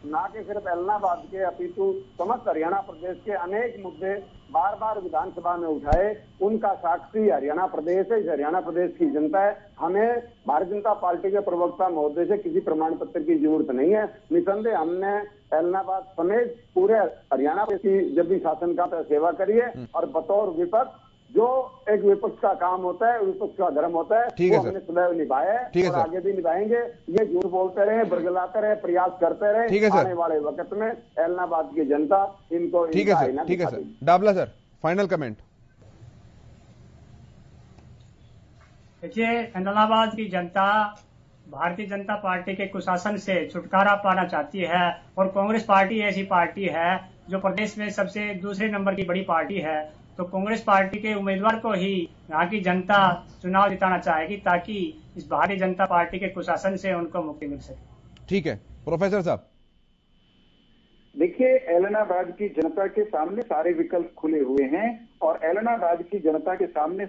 ना कि सिर्फ एलनाबाद के अपितु समस्त हरियाणा प्रदेश के अनेक मुद्दे बार बार विधानसभा में उठाए, उनका साक्षी हरियाणा प्रदेश है, हरियाणा प्रदेश की जनता है। हमें भारतीय जनता पार्टी के प्रवक्ता महोदय से किसी प्रमाण पत्र की जरूरत नहीं है। निसंदेह हमने एलनाबाद समेत पूरे हरियाणा की जब भी शासन का सेवा करी है, और बतौर विपक्ष जो एक विपक्ष का काम होता है, विपक्ष का धर्म होता है, वो हमने सदैव निभाया है और आगे भी निभाएंगे। ये झूठ बोलते रहे, बरगलाते रहे, प्रयास करते रहे, आने वाले वक्त में एलनाबाद की जनता इनको ठीक है sir. Dabla sir, final comment. देखिए, एलनाबाद की जनता भारतीय जनता पार्टी के कुशासन से छुटकारा पाना चाहती है, और कांग्रेस पार्टी ऐसी पार्टी है जो प्रदेश में सबसे दूसरे नंबर की बड़ी पार्टी है। तो कांग्रेस पार्टी के उम्मीदवार को ही यहाँ की जनता चुनाव जिताना चाहेगी, ताकि इस भारतीय जनता पार्टी के कुशासन से उनको मुक्ति मिल सके। ठीक है, प्रोफेसर साहब। देखिए, एलनाबाद की जनता के सामने सारे विकल्प खुले हुए हैं, और एलनाबाद की जनता के सामने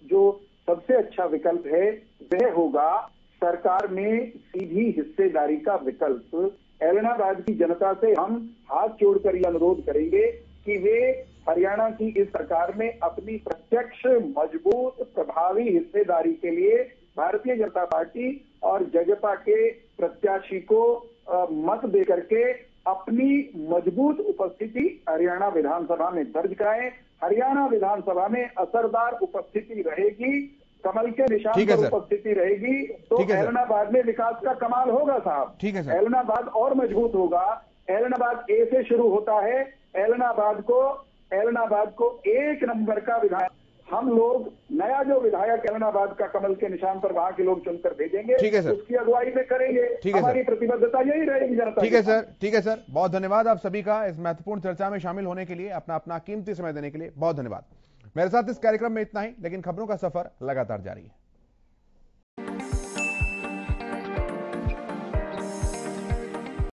जो सबसे अच्छा विकल्प है वह होगा सरकार में सीधी हिस्सेदारी का विकल्प। एलनाबाद की जनता से हम हाथ जोड़कर यह अनुरोध करेंगे कि वे हरियाणा की इस सरकार में अपनी प्रत्यक्ष मजबूत प्रभावी हिस्सेदारी के लिए भारतीय जनता पार्टी और जजपा के प्रत्याशी को मत दे करके अपनी मजबूत उपस्थिति हरियाणा विधानसभा में दर्ज कराएं। हरियाणा विधानसभा में असरदार उपस्थिति रहेगी, कमल के निशान पर उपस्थिति रहेगी, तो एलनाबाद में विकास का कमाल होगा साहब। एलनाबाद और मजबूत होगा। एलनाबाद ए से शुरू होता है। एलनाबाद को 1 नंबर का विधायक, हम लोग नया जो विधायक एलनाबाद का कमल के निशान पर वहां के लोग चुनकर भेजेंगे, उसकी अगुवाई में करेंगे। हमारी प्रतिबद्धता यही रहेगी जनता। ठीक है सर, बहुत धन्यवाद आप सभी का इस महत्वपूर्ण चर्चा में शामिल होने के लिए, अपना कीमती समय देने के लिए बहुत धन्यवाद। मेरे साथ इस कार्यक्रम में इतना ही, लेकिन खबरों का सफर लगातार जारी है।